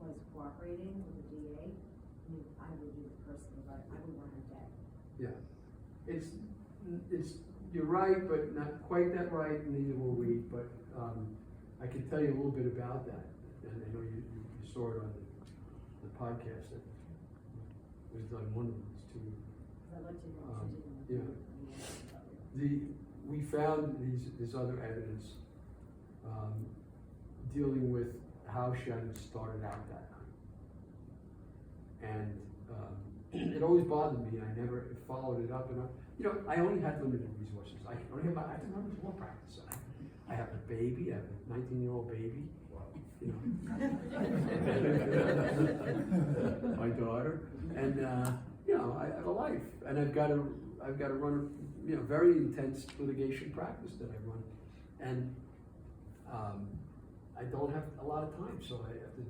was cooperating with the DA, I would do it personally, but I would want her dead. Yeah, it's you're right, but not quite that right. Neither were we. But I can tell you a little bit about that, and I know you saw it on the podcast that was done. One of these two. I'd like to know. We found this other evidence dealing with how Shannon started out that night, and it always bothered me. I never followed it up, and I only had limited resources. I have to run this law practice. I have a baby. I have a 19-year-old baby. My daughter, and I have a life, and I've got to run a very intense litigation practice that I run, and I don't have a lot of time, so I have to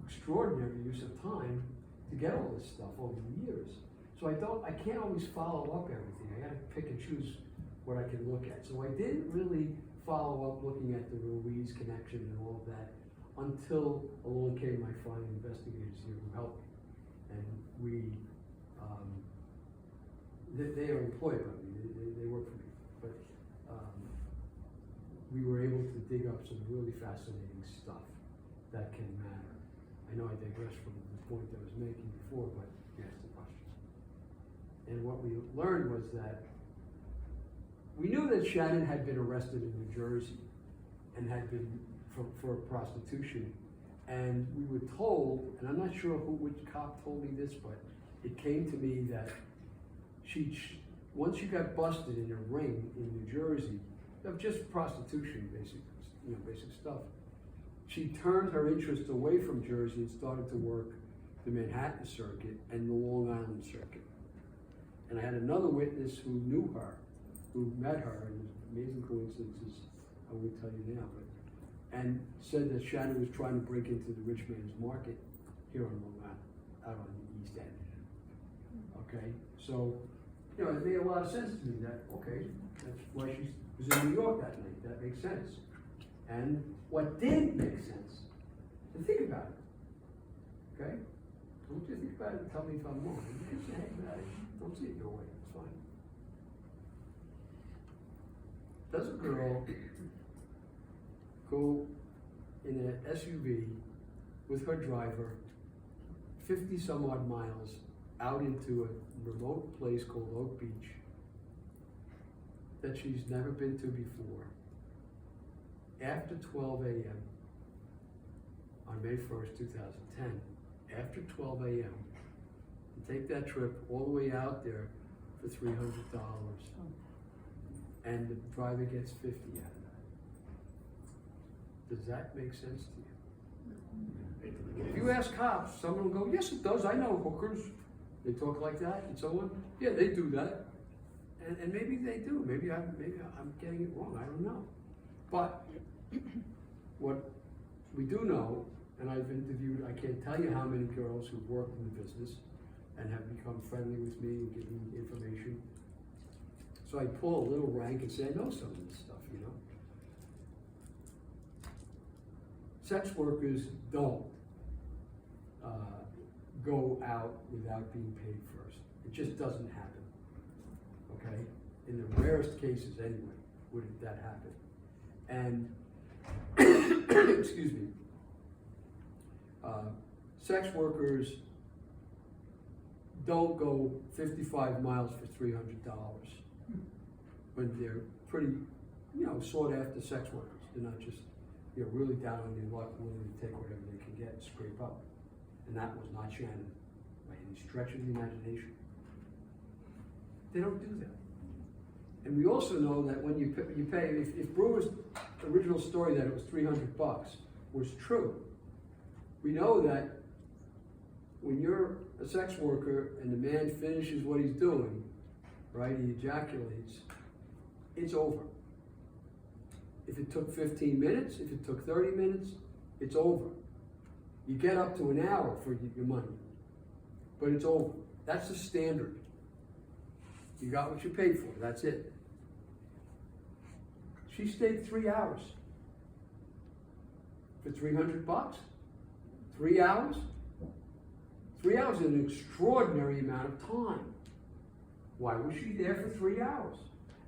extraordinary use of time to get all this stuff over the years. So I can't always follow up everything. I got to pick and choose what I can look at. So I didn't really follow up looking at the Ruiz connection and all of that until along came my fine investigators here who helped me. And we, they are employed by me, they work for me. But we were able to dig up some really fascinating stuff that can matter. I know I digress from the point I was making before, but you asked the question. And what we learned was that we knew that Shannon had been arrested in New Jersey and had been for prostitution. And we were told, and I'm not sure which cop told me this, but it came to me that once she got busted in a ring in New Jersey of just prostitution, basic stuff, she turned her interest away from Jersey and started to work the Manhattan circuit and the Long Island circuit. And I had another witness who knew her, who met her, and amazing coincidences I won't tell you now, and said that Shannon was trying to break into the rich man's market here on Long Island, out on the East End. Okay, so it made a lot of sense to me that that's why she was in New York that night. That makes sense. And what didn't make sense, and think about it, okay? Don't you think about it and tell me if I'm wrong. Don't see it your way, it's fine. does a girl go in an SUV with her driver 50 some odd miles out into a remote place called Oak Beach that she's never been to before after 12 a.m. on May 1st, 2010, after 12 a.m. to take that trip all the way out there for $300, and the driver gets 50 out of that. Does that make sense to you? If you ask cops, someone will go, yes, it does, I know hookers. They talk like that, and so on. Yeah, they do that. And maybe they do, maybe I'm getting it wrong, I don't know. But what we do know, and I've interviewed, I can't tell you how many girls who've worked in the business and have become friendly with me and give me information. So I pull a little rank and say, I know some of this stuff, you know. Sex workers don't go out without being paid first. It just doesn't happen, okay? In the rarest cases anyway, would that happen. And, excuse me, sex workers don't go 55 miles for $300 when they're pretty, you know, sought after sex workers. They're not just, you know, really down on their luck, willing to take whatever they can get and scrape up. And that was not Shannon by any stretch of the imagination. They don't do that. And we also know that when you pay, if Brewer's original story that it was $300 was true, we know that when you're a sex worker and the man finishes what he's doing, right, he ejaculates, it's over. If it took 15 minutes, if it took 30 minutes, it's over. You get up to an hour for your money, but it's over. That's the standard. You got what you paid for, that's it. She stayed 3 hours for $300. 3 hours? 3 hours is an extraordinary amount of time. Why was she there for 3 hours?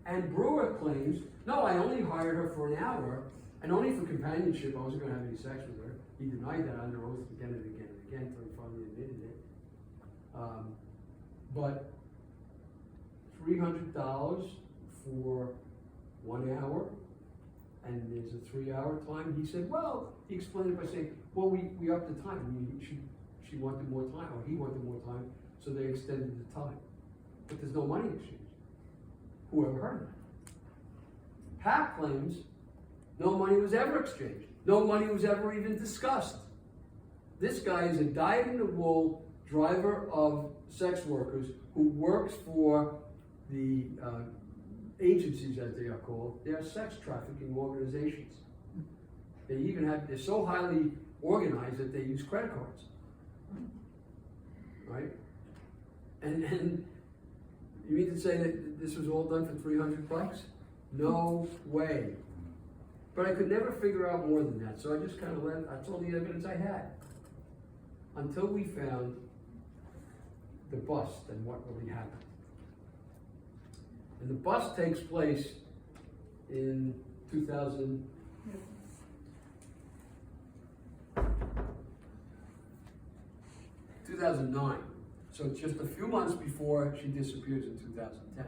And Brewer claims, no, I only hired her for an hour, and only for companionship. I wasn't going to have any sex with her. He denied that under oath again and again and again until he finally admitted it. But $300 for 1 hour, and there's a 3 hour time. He said, well, he explained it by saying, well, we upped the time. I mean, she wanted more time, or he wanted more time, so they extended the time. But there's no money exchange. Whoever heard that? Pap claims no money was ever exchanged. No money was ever even discussed. This guy is a dyed-in-the-wool driver of sex workers who works for the agencies, as they are called. They are sex trafficking organizations. They're so highly organized that they use credit cards. Right? And you mean to say that this was all done for $300? No way. But I could never figure out more than that, so I just kind of that's all the evidence I had. Until we found the bust and what really happened. And the bust takes place in 2009. So it's just a few months before she disappears in 2010.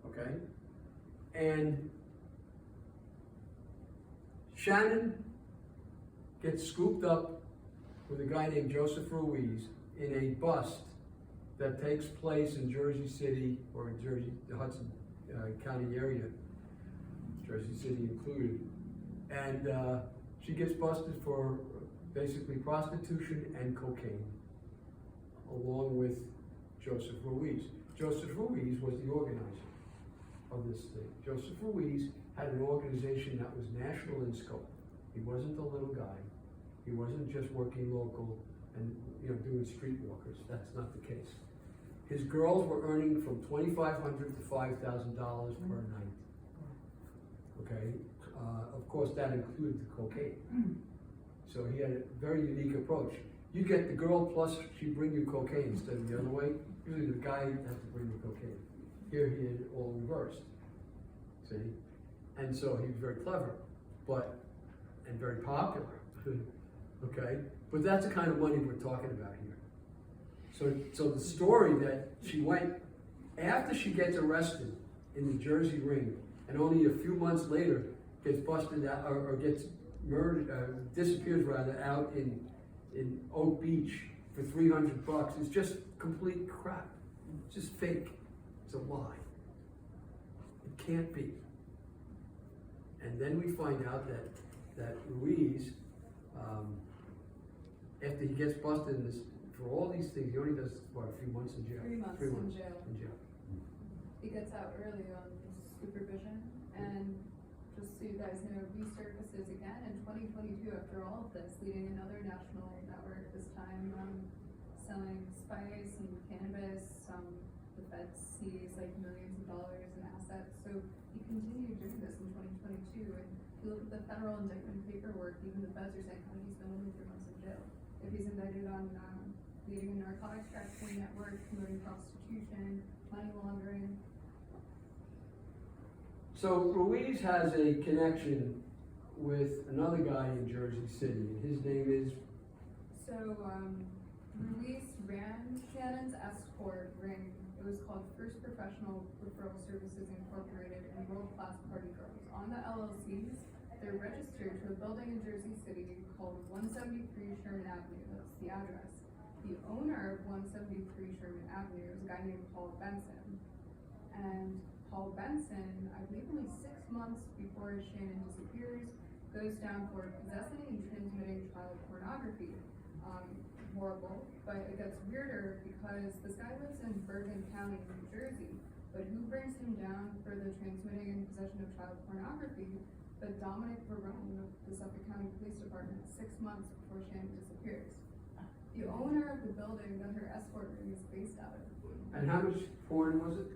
Okay? And Shannon gets scooped up with a guy named Joseph Ruiz in a bust that takes place in Jersey City, or in the Hudson County area, Jersey City included. And she gets busted for basically prostitution and cocaine, along with Joseph Ruiz. Joseph Ruiz was the organizer of this thing. Joseph Ruiz had an organization that was national in scope. He wasn't a little guy. He wasn't just working local and doing streetwalkers. That's not the case. His girls were earning from $2,500 to $5,000 per night. Okay, of course that included the cocaine. So he had a very unique approach. You get the girl plus she'd bring you cocaine instead of the other way. Usually the guy has to bring the cocaine. Here he had it all reversed. see? And so he was very clever, and very popular, okay? But that's the kind of money we're talking about here. So the story that she went, after she gets arrested in the Jersey ring, and only a few months later gets busted out, or gets murdered, disappears rather, out in Oak Beach for $300, is just complete crap. It's just fake. It's a lie. It can't be. And then we find out that Ruiz, after he gets busted in this, for all these things, he only does, what, a few months in jail? 3 months 3 in months jail. in jail. He gets out early on supervision, and just so you guys know, resurfaces again in 2022 after all of this, leading another national network, this time selling spice and cannabis. The Fed sees like millions of dollars in assets. So he continued doing this in 2022, and if you look at the federal indictment paperwork, even the feds are saying, oh, he's been only 3 months in jail. If he's indicted on leading a narcotics trafficking network, promoting prostitution, money laundering. So Ruiz has a connection with another guy in Jersey City, and his name is? So, Ruiz ran Shannon's escort ring. It was called First Professional Referral Services Incorporated and World Class Party Girls. On the LLCs, they're registered to a building in Jersey City called 173 Sherman Avenue. That's the address. The owner of 173 Sherman Avenue is a guy named Paul Benson. And Paul Benson, I believe only 6 months before Shannon disappears, goes down for possessing and transmitting child pornography. Horrible, but it gets weirder because this guy lives in Bergen County, New Jersey, but who brings him down for the transmitting and possession of child pornography but Dominic Verone of the Suffolk County Police Department 6 months before Shannon disappears. The owner of the building that her escort ring is based out of. And how much porn was it?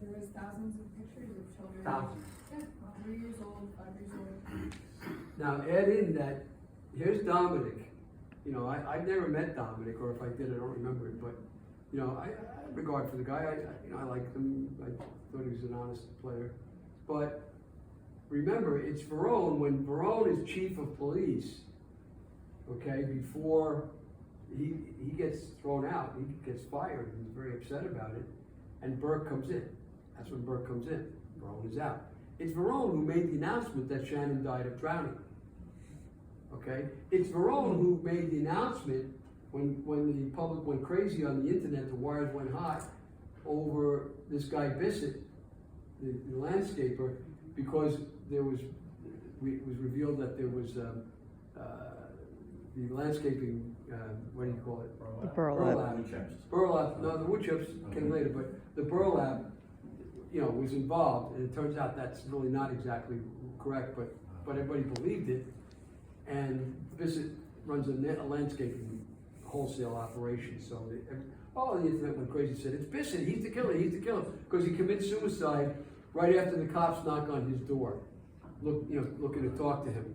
There was thousands of pictures of children. Thousands. Yeah, 3 years old, 5 years old. Now add in that, here's Dominic. You know, I've never met Dominic, or if I did, I don't remember it, but, you know, I have regard for the guy. I liked him. I thought he was an honest player. But remember, it's Verone. When Verone is chief of police, okay, before he gets thrown out, he gets fired. He's very upset about it. And Burke comes in. That's when Burke comes in. Verone is out. It's Verone who made the announcement that Shannon died of drowning. Okay? It's Verone who made the announcement when the public went crazy on the internet, the wires went high over this guy Bissett, the landscaper, because it was revealed that there was the landscaping, what do you call it? The burlap. Burlap, no, the wood chips came later, but the burlap, you know, was involved, and it turns out that's really not exactly correct, but everybody believed it. And Bissett runs a landscaping wholesale operation, so all the internet went crazy, said, it's Bissett, he's the killer, because he commits suicide right after the cops knock on his door, looking to talk to him.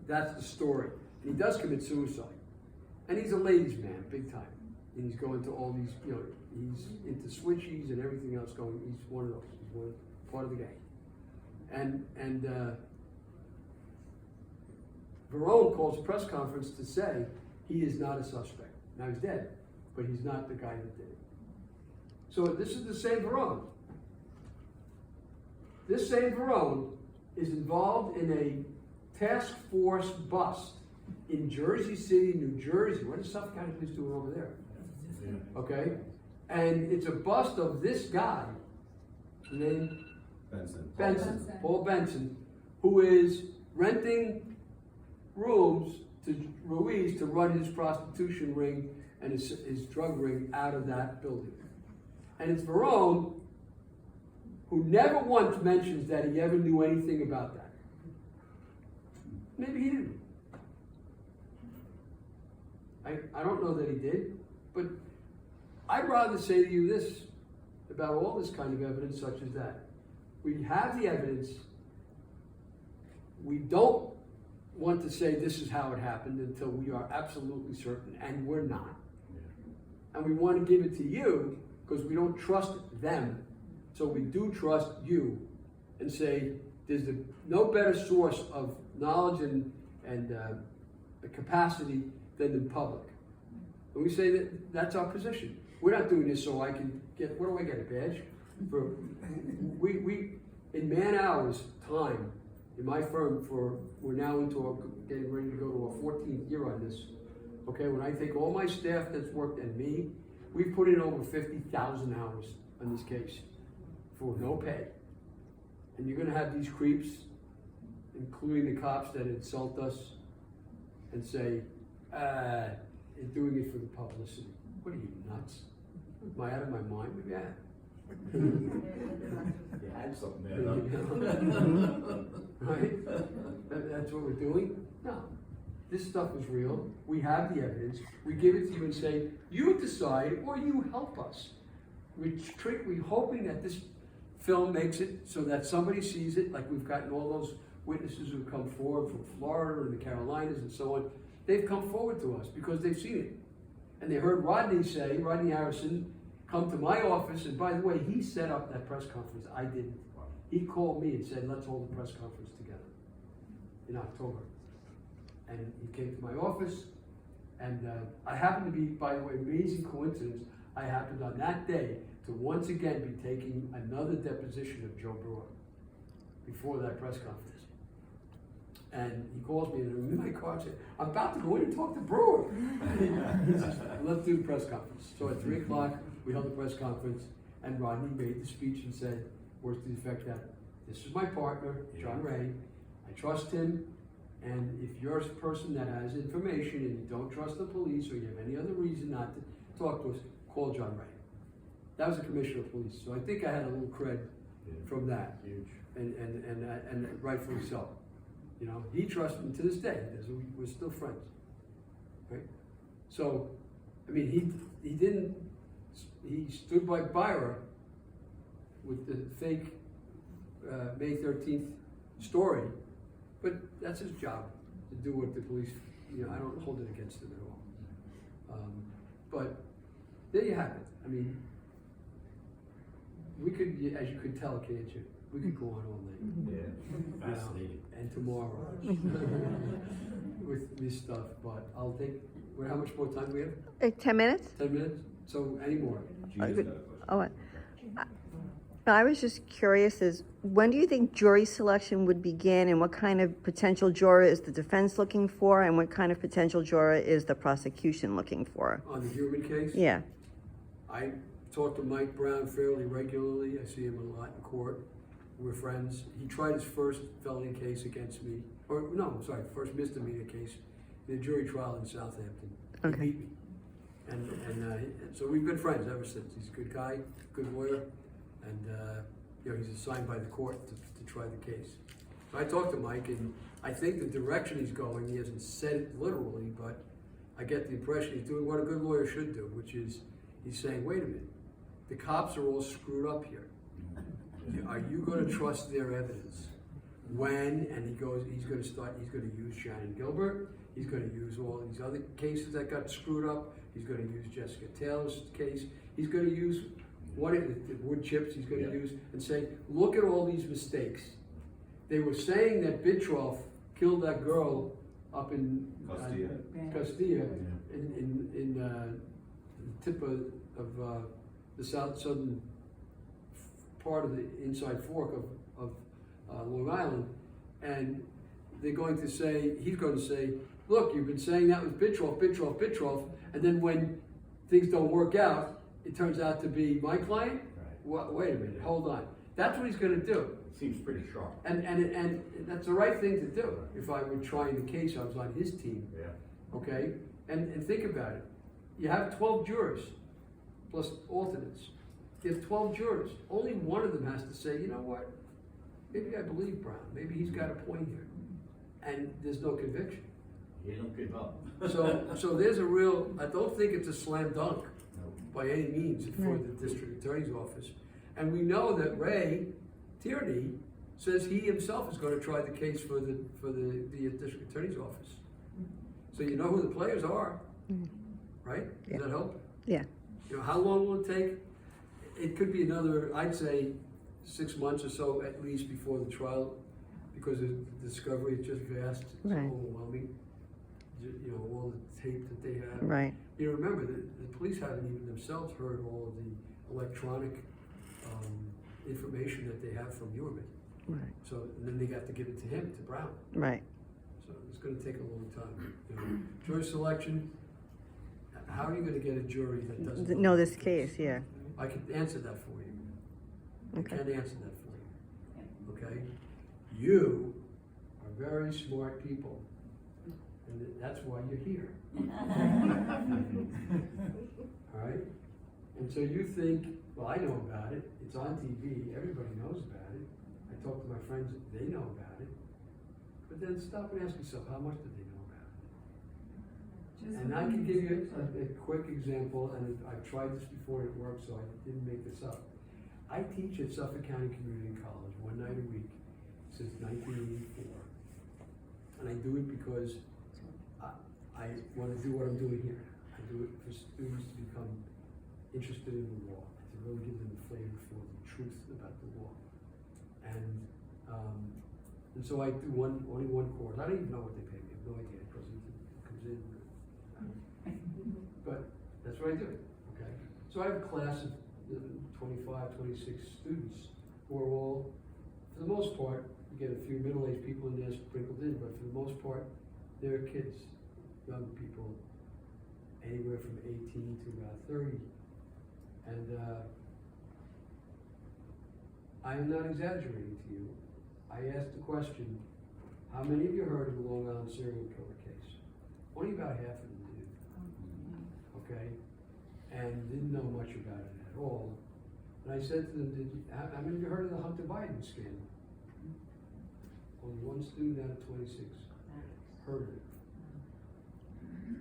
That's the story. And he does commit suicide. And he's a ladies' man, big time. And he's going to all these, you know, he's into switchies and everything else going, he's one of those, he's part of the gang. And Verone calls a press conference to say he is not a suspect. Now he's dead, but he's not the guy that did it. So this is the same Verone. This same Verone is involved in a task force bust in Jersey City, New Jersey. What is Suffolk County Police doing over there? Okay? And it's a bust of this guy named Benson, Paul Benson, who is renting rooms to Ruiz to run his prostitution ring and his drug ring out of that building. And it's Verone who never once mentions that he ever knew anything about that. Maybe he didn't. I don't know that he did, but I'd rather say to you this about all this kind of evidence such as that. We have the evidence. We don't want to say this is how it happened until we are absolutely certain, and we're not. And we want to give it to you because we don't trust them, so we do trust you and say, there's no better source of knowledge and capacity than the public. And we say that that's our position. We're not doing this so I can get, what do I get, a badge? We in man hours time, in my firm we're now getting ready to go to our 14th year on this. Okay, when I take all my staff that's worked and me, we've put in over 50,000 hours on this case for no pay. And you're gonna have these creeps, including the cops that insult us and say, you're doing it for the publicity. What are you, nuts? Am I out of my mind with that? You had something there, though. Right? That's what we're doing? No. This stuff is real. We have the evidence. We give it to you and say, you decide or you help us. We're hoping that this film makes it so that somebody sees it, like we've gotten all those witnesses who've come forward from Florida and the Carolinas and so on. They've come forward to us because they've seen it. And they heard Rodney Harrison, come to my office, and by the way, he set up that press conference. I didn't. He called me and said, let's hold a press conference together in October. And he came to my office, and I happened to be, by the way, amazing coincidence, I happened on that day to once again be taking another deposition of Joe Brewer before that press conference. And he calls me, and I'm in my car and said, I'm about to go in and talk to Brewer. He says, let's do the press conference. So at 3 o'clock, we held the press conference, and Rodney made the speech and said, words to the effect that, this is my partner, John Ray, I trust him, and if you're a person that has information and you don't trust the police or you have any other reason not to talk to us, call John Ray. That was the commissioner of police, so I think I had a little cred from that. Huge. And rightfully so. You know, he trusted me to this day. We're still friends, right? So, I mean, he stood by Byra with the fake May 13th story, but that's his job to do what the police, you know, I don't hold it against him at all. But there you have it. I mean, we could, as you could tell, can't you? We could go on all night. Yeah, fascinating. And tomorrow with this stuff, but I'll take, how much more time do we have? 10 minutes? 10 minutes? So, any more? Gina's got a question. Oh, I was just curious, when do you think jury selection would begin, and what kind of potential juror is the defense looking for, and what kind of potential juror is the prosecution looking for? On the Heuermann case? Yeah. I talk to Mike Brown fairly regularly. I see him a lot in court. We're friends. He tried his first felony case against me, first misdemeanor case in a jury trial in Southampton. Okay. He beat me. And so we've been friends ever since. He's a good guy, good lawyer, and you know, he's assigned by the court to try the case. So I talked to Mike, and I think the direction he's going, he hasn't said it literally, but I get the impression he's doing what a good lawyer should do, which is he's saying, wait a minute, the cops are all screwed up here. Are you going to trust their evidence? When, and he's going to use Shannon Gilbert, he's going to use all these other cases that got screwed up, he's going to use Jessica Taylor's case, he's going to use the wood chips, he's going to use and say, look at all these mistakes. They were saying that Bitroff killed that girl up in Castilla, in the tip of the southern part of the inside fork of Long Island, and he's going to say, look, you've been saying that was Bitroff, and then when things don't work out, it turns out to be my client? Right. Wait a minute, hold on. That's what he's going to do. Seems pretty sharp. And that's the right thing to do. If I were trying the case, I was on his team. Yeah. Okay? And think about it. You have 12 jurors, plus alternates. You have 12 jurors. Only one of them has to say, you know what? Maybe I believe Brown. Maybe he's got a point here. And there's no conviction. You don't give up. So there's a real, I don't think it's a slam dunk by any means for the district attorney's office. And we know that Ray Tierney says he himself is going to try the case for the district attorney's office. So you know who the players are, right? Yeah. Does that help? Yeah. You know, how long will it take? It could be another, I'd say, 6 months or so at least before the trial, because the discovery is just vast, it's Right. overwhelming. You know, all the tape that they have. Right. You know, remember, the police haven't even themselves heard all of the electronic, information that they have from Heuermann. Right. So, and then they got to give it to him, to Brown. Right. So it's gonna take a long time. You know, jury selection, how are you gonna get a jury that doesn't? Know this case, yeah. I can answer that for you. I Okay. can answer that for you. Okay? You are very smart people, and that's why you're here. All right? And so you think, well, I know about it, it's on TV, everybody knows about it. I talk to my friends, they know about it. But then stop and ask yourself, how much do they know about it? And I can give you a quick example, and I've tried this before, it worked, so I didn't make this up. I teach at Suffolk County Community College 1 night a week since 1984. And I do it because I want to do what I'm doing here. I do it for students to become interested in the law, to really give them a flavor for the truth about the law. And so I do only one course. I don't even know what they pay me. I have no idea, because it comes in. But that's what I do, okay? So I have a class of 25, 26 students who are all, for the most part, you get a few middle-aged people in there sprinkled in, but for the most part, they're kids, young people, anywhere from 18 to about 30. And I am not exaggerating to you. I asked the question, how many of you heard of the Long Island serial killer case? Only about half of them did. Okay? And didn't know much about it at all. And I said to them, how many of you heard of the Hunter Biden scandal? Only one student out of 26 heard of it.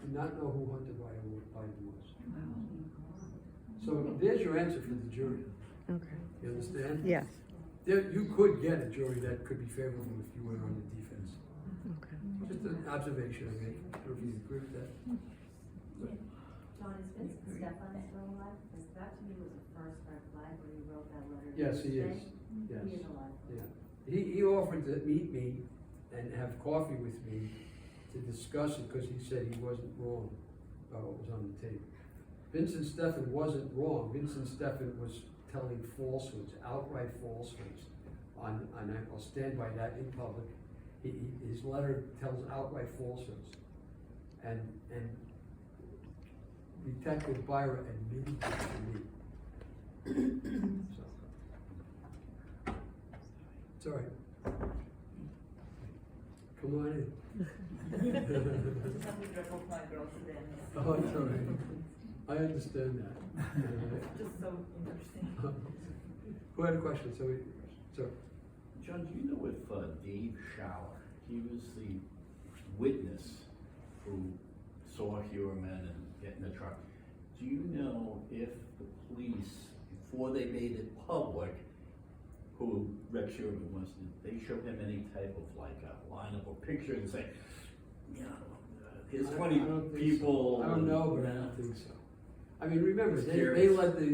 Did not know who Hunter Biden was. So there's your answer for the jury. Okay. You understand? Yes. You could get a jury that could be favorable if you were on the defense. Okay. Just an observation I make. I don't know if you agree with that. John, is Vincent Stefan still alive? Because that to me was the first red flag when he wrote that letter. Yes, he is. Yes. He is alive. Yeah. He offered to meet me and have coffee with me to discuss it, because he said he wasn't wrong about what was on the tape. Vincent Stefan wasn't wrong. Vincent Stefan was telling falsehoods, outright falsehoods. I'll stand by that in public. His letter tells outright falsehoods. And Detective Byra admitted it to me. So. It's all right. Come on in. Oh, it's all right. I understand that. Just so interesting. Who had a question? So, John, do you know if Dave Schauer, he was the witness who saw Heuermann and get in the truck. Do you know if the police, before they made it public, who Rex Heuermann was, did they show him any type of like a lineup or picture and say, you know, here's 20 people? I don't know, but I don't think so. I mean, remember, they let the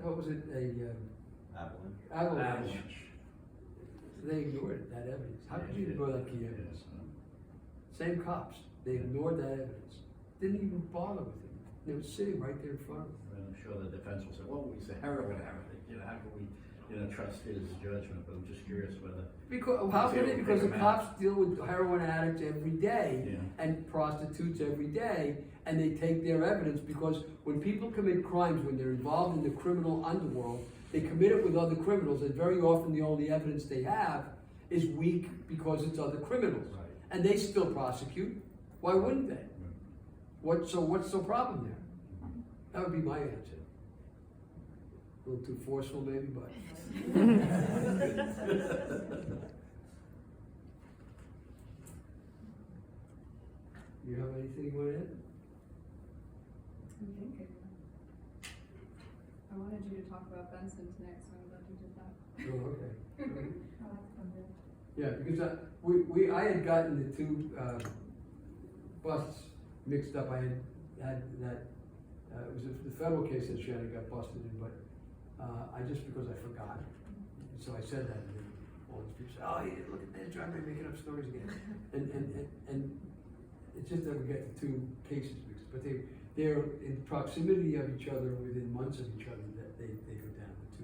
what was it, avalanche. They ignored that evidence. How could you ignore that key evidence? Same cops, they ignored that evidence. Didn't even bother with it. They were sitting right there in front of them. And I'm sure the defense will say, well, we say heroin, you know, how can we, trust his judgment? But I'm just curious whether. Because, how can it? Because the cops deal with heroin addicts every day and prostitutes every day, and they take their evidence, because when people commit crimes, when they're involved in the criminal underworld, they commit it with other criminals, and very often the only evidence they have is weak because it's other criminals. Right. And they still prosecute. Why wouldn't they? What's the problem there? That would be my answer. A little too forceful maybe, but. You have anything you want to add? I'm thinking. I wanted you to talk about Benson tonight, so I'm glad you did that. Oh, okay. Yeah, because I had gotten the two busts mixed up. I had that, it was the federal case that Shannon got busted in, but because I forgot. So I said that, and then all these people say, oh, you didn't look at this, I'm making up stories again. And it's just that we get the two cases mixed, but they're in proximity of each other, within months of each other, that they go down to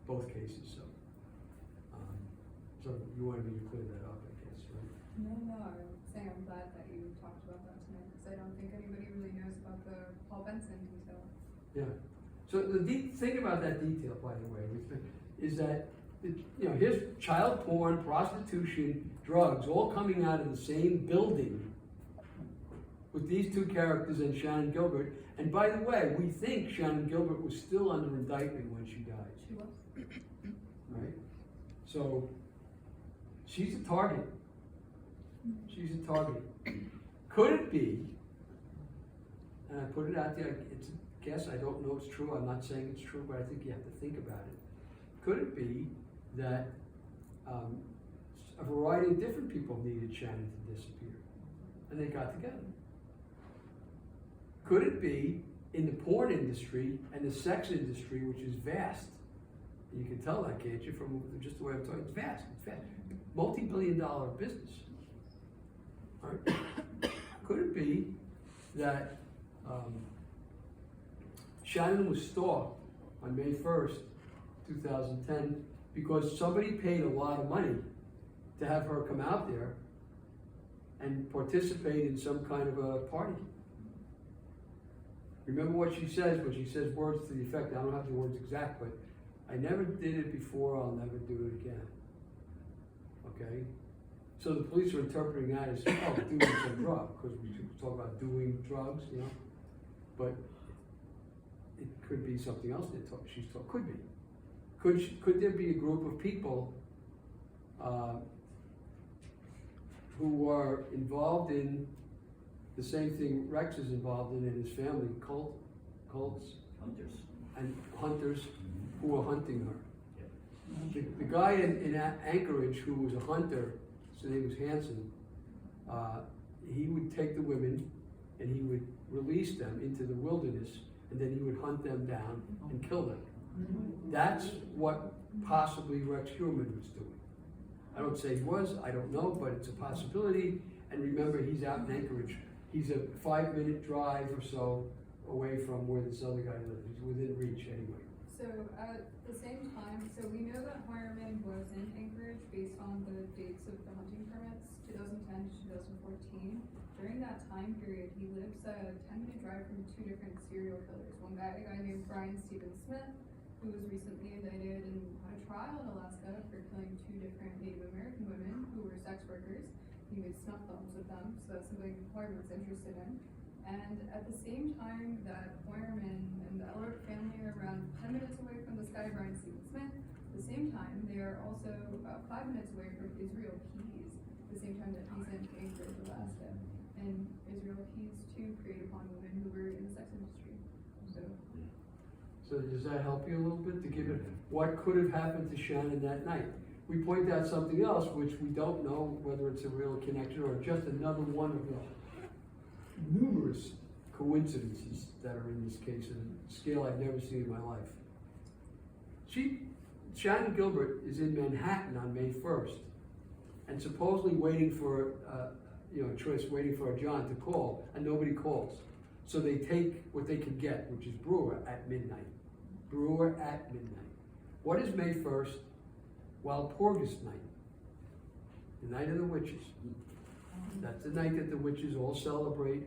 both cases, so. So you wanted me to clear that up, I guess, right? No, I was saying I'm glad that you talked about that tonight, because I don't think anybody really knows about the Paul Benson detail. Yeah. So the thing about that detail, by the way, is that, here's child porn, prostitution, drugs, all coming out of the same building with these two characters and Shannon Gilbert. And by the way, we think Shannon Gilbert was still under indictment when she died. She was. Right? So, she's a target. She's a target. Could it be, and I put it out there, it's a guess, I don't know it's true, I'm not saying it's true, but I think you have to think about it. Could it be that a variety of different people needed Shannon to disappear, and they got together? Could it be in the porn industry and the sex industry, which is vast? You can tell that, can't you, from just the way I'm talking? It's vast, multi-billion-dollar business. All right. Could it be that Shannon was stalked on May 1st, 2010, because somebody paid a lot of money to have her come out there and participate in some kind of a party? Remember what she says when she says words to the effect, I don't have the words exact, but I never did it before, I'll never do it again. Okay? So the police are interpreting that as, doing some drug, because we talk about doing drugs, but it could be something else she's taught, could be. Could there be a group of people who are involved in the same thing Rex is involved in and his family, cults? Hunters. And hunters who are hunting her. The guy in Anchorage who was a hunter, his name was Hanson, he would take the women and he would release them into the wilderness, and then he would hunt them down and kill them. That's what possibly Rex Heuermann was doing. I don't say he was, I don't know, but it's a possibility. And remember, he's out in Anchorage. He's a 5-minute drive or so away from where this other guy lives. He's within reach anyway. So at the same time, so we know that Heuermann was in Anchorage based on the dates of the hunting permits, 2010 to 2014. During that time period, he lives a 10-minute drive from 2 different serial killers. One guy, a guy named Brian Stephen Smith, who was recently indicted and had a trial in Alaska for killing 2 different Native American women who were sex workers. He made snuff films with them, so that's something Heuermann's interested in. And at the same time that Heuermann and the Elric family are around 10 minutes away from this guy, Brian Stephen Smith, at the same time, they are also about 5 minutes away from Israel Keys, at the same time that he's in Anchorage, Alaska. And Israel Keys, too, preyed upon women who were in the sex industry. So does that help you a little bit to give it what could have happened to Shannon that night? We point out something else which we don't know whether it's a real connection or just another one of the numerous coincidences that are in this case at a scale I've never seen in my life. Shannon Gilbert is in Manhattan on May 1st and supposedly waiting for Tris, waiting for John to call, and nobody calls. So they take what they can get, which is Brewer at midnight. Brewer at midnight. What is May 1st? Walpurgis night. The night of the witches. That's the night that the witches all celebrate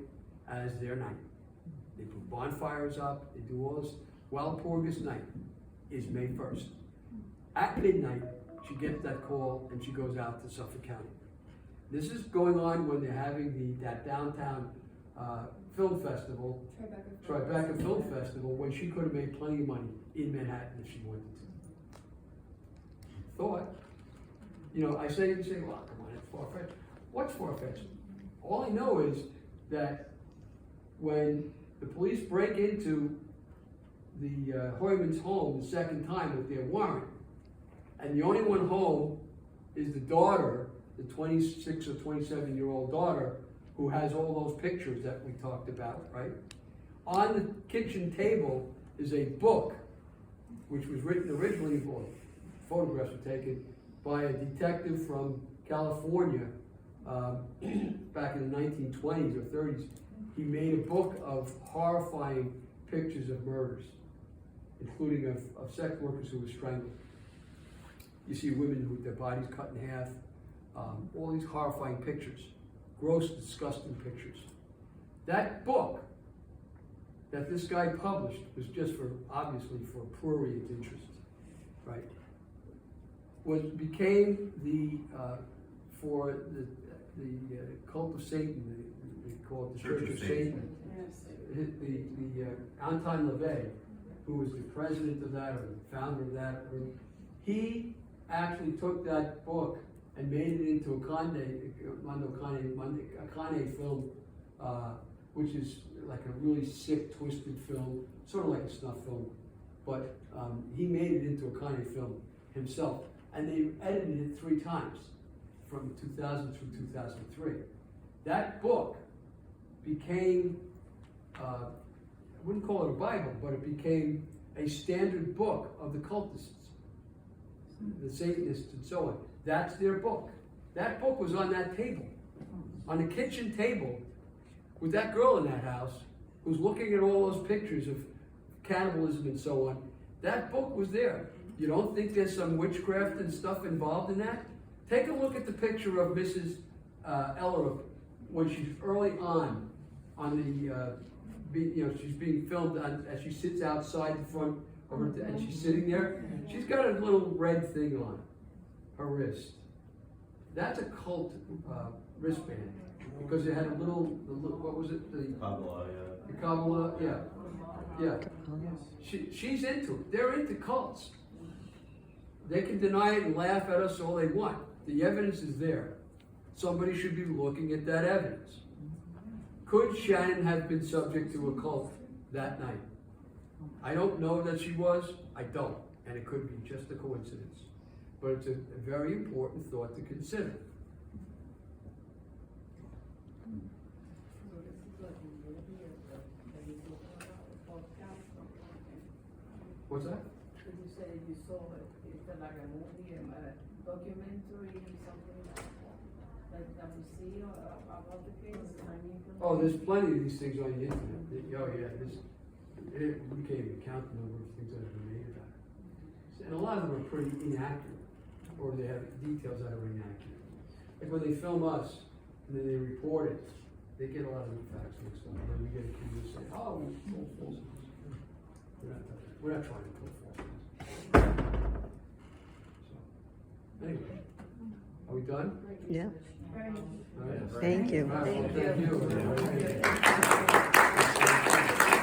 as their night. They put bonfires up, they do all this. Walpurgis night is May 1st. At midnight, she gets that call and she goes out to Suffolk County. This is going on when they're having that downtown film festival, Tribeca Film Festival, when she could have made plenty of money in Manhattan if she wanted to. Thought, I say, well, come on, it's far-fetched. What's far-fetched? All I know is that when the police break into the Heuermann's home the second time with their warrant, and the only one home is the daughter, the 26 or 27-year-old daughter, who has all those pictures that we talked about, right? On the kitchen table is a book which was written originally, or photographs were taken by a detective from California, back in the 1920s or 30s. He made a book of horrifying pictures of murders, including of sex workers who were strangled. You see women with their bodies cut in half, all these horrifying pictures, gross, disgusting pictures. That book that this guy published was just obviously for prurient interest, right? Became for the cult of Satan, they call it the Church of Satan. The Anton LaVey, who was the president of that, or the founder of that group, he actually took that book and made it into a Kanye film, which is like a really sick, twisted film, sort of like a snuff film. But he made it into a Kanye film himself. And they edited it 3 times, from 2000 through 2003. That book became, I wouldn't call it a Bible, but it became a standard book of the cultists, the Satanists and so on. That's their book. That book was on that table, on the kitchen table, with that girl in that house who's looking at all those pictures of cannibalism and so on. That book was there. You don't think there's some witchcraft and stuff involved in that? Take a look at the picture of Mrs. Eller when she's early on the, she's being filmed as she sits outside the front of her, and she's sitting there. She's got a little red thing on her wrist. That's a cult wristband, because it had a little, what was it? The Kabbalah, yeah. The Kabbalah, yeah. She's into it. They're into cults. They can deny it and laugh at us all they want. The evidence is there. Somebody should be looking at that evidence. Could Shannon have been subject to a cult that night? I don't know that she was. I don't. And it could be just a coincidence. But it's a very important thought to consider. What's that? Did you say you saw it? Is that like a movie, a documentary, something like that we see about the case? Oh, there's plenty of these things on the internet. Oh yeah, we can't even count the number of things that have been made about it. And a lot of them are pretty inaccurate, or they have details that are inaccurate. Like when they film us, and then they report it, they get a lot of the facts mixed up. And then we get accused of saying, oh, we told falsehoods. We're not trying to pull falsehoods. So, anyway, are we done? Yeah. All right. Thank you. All right, well, thank you.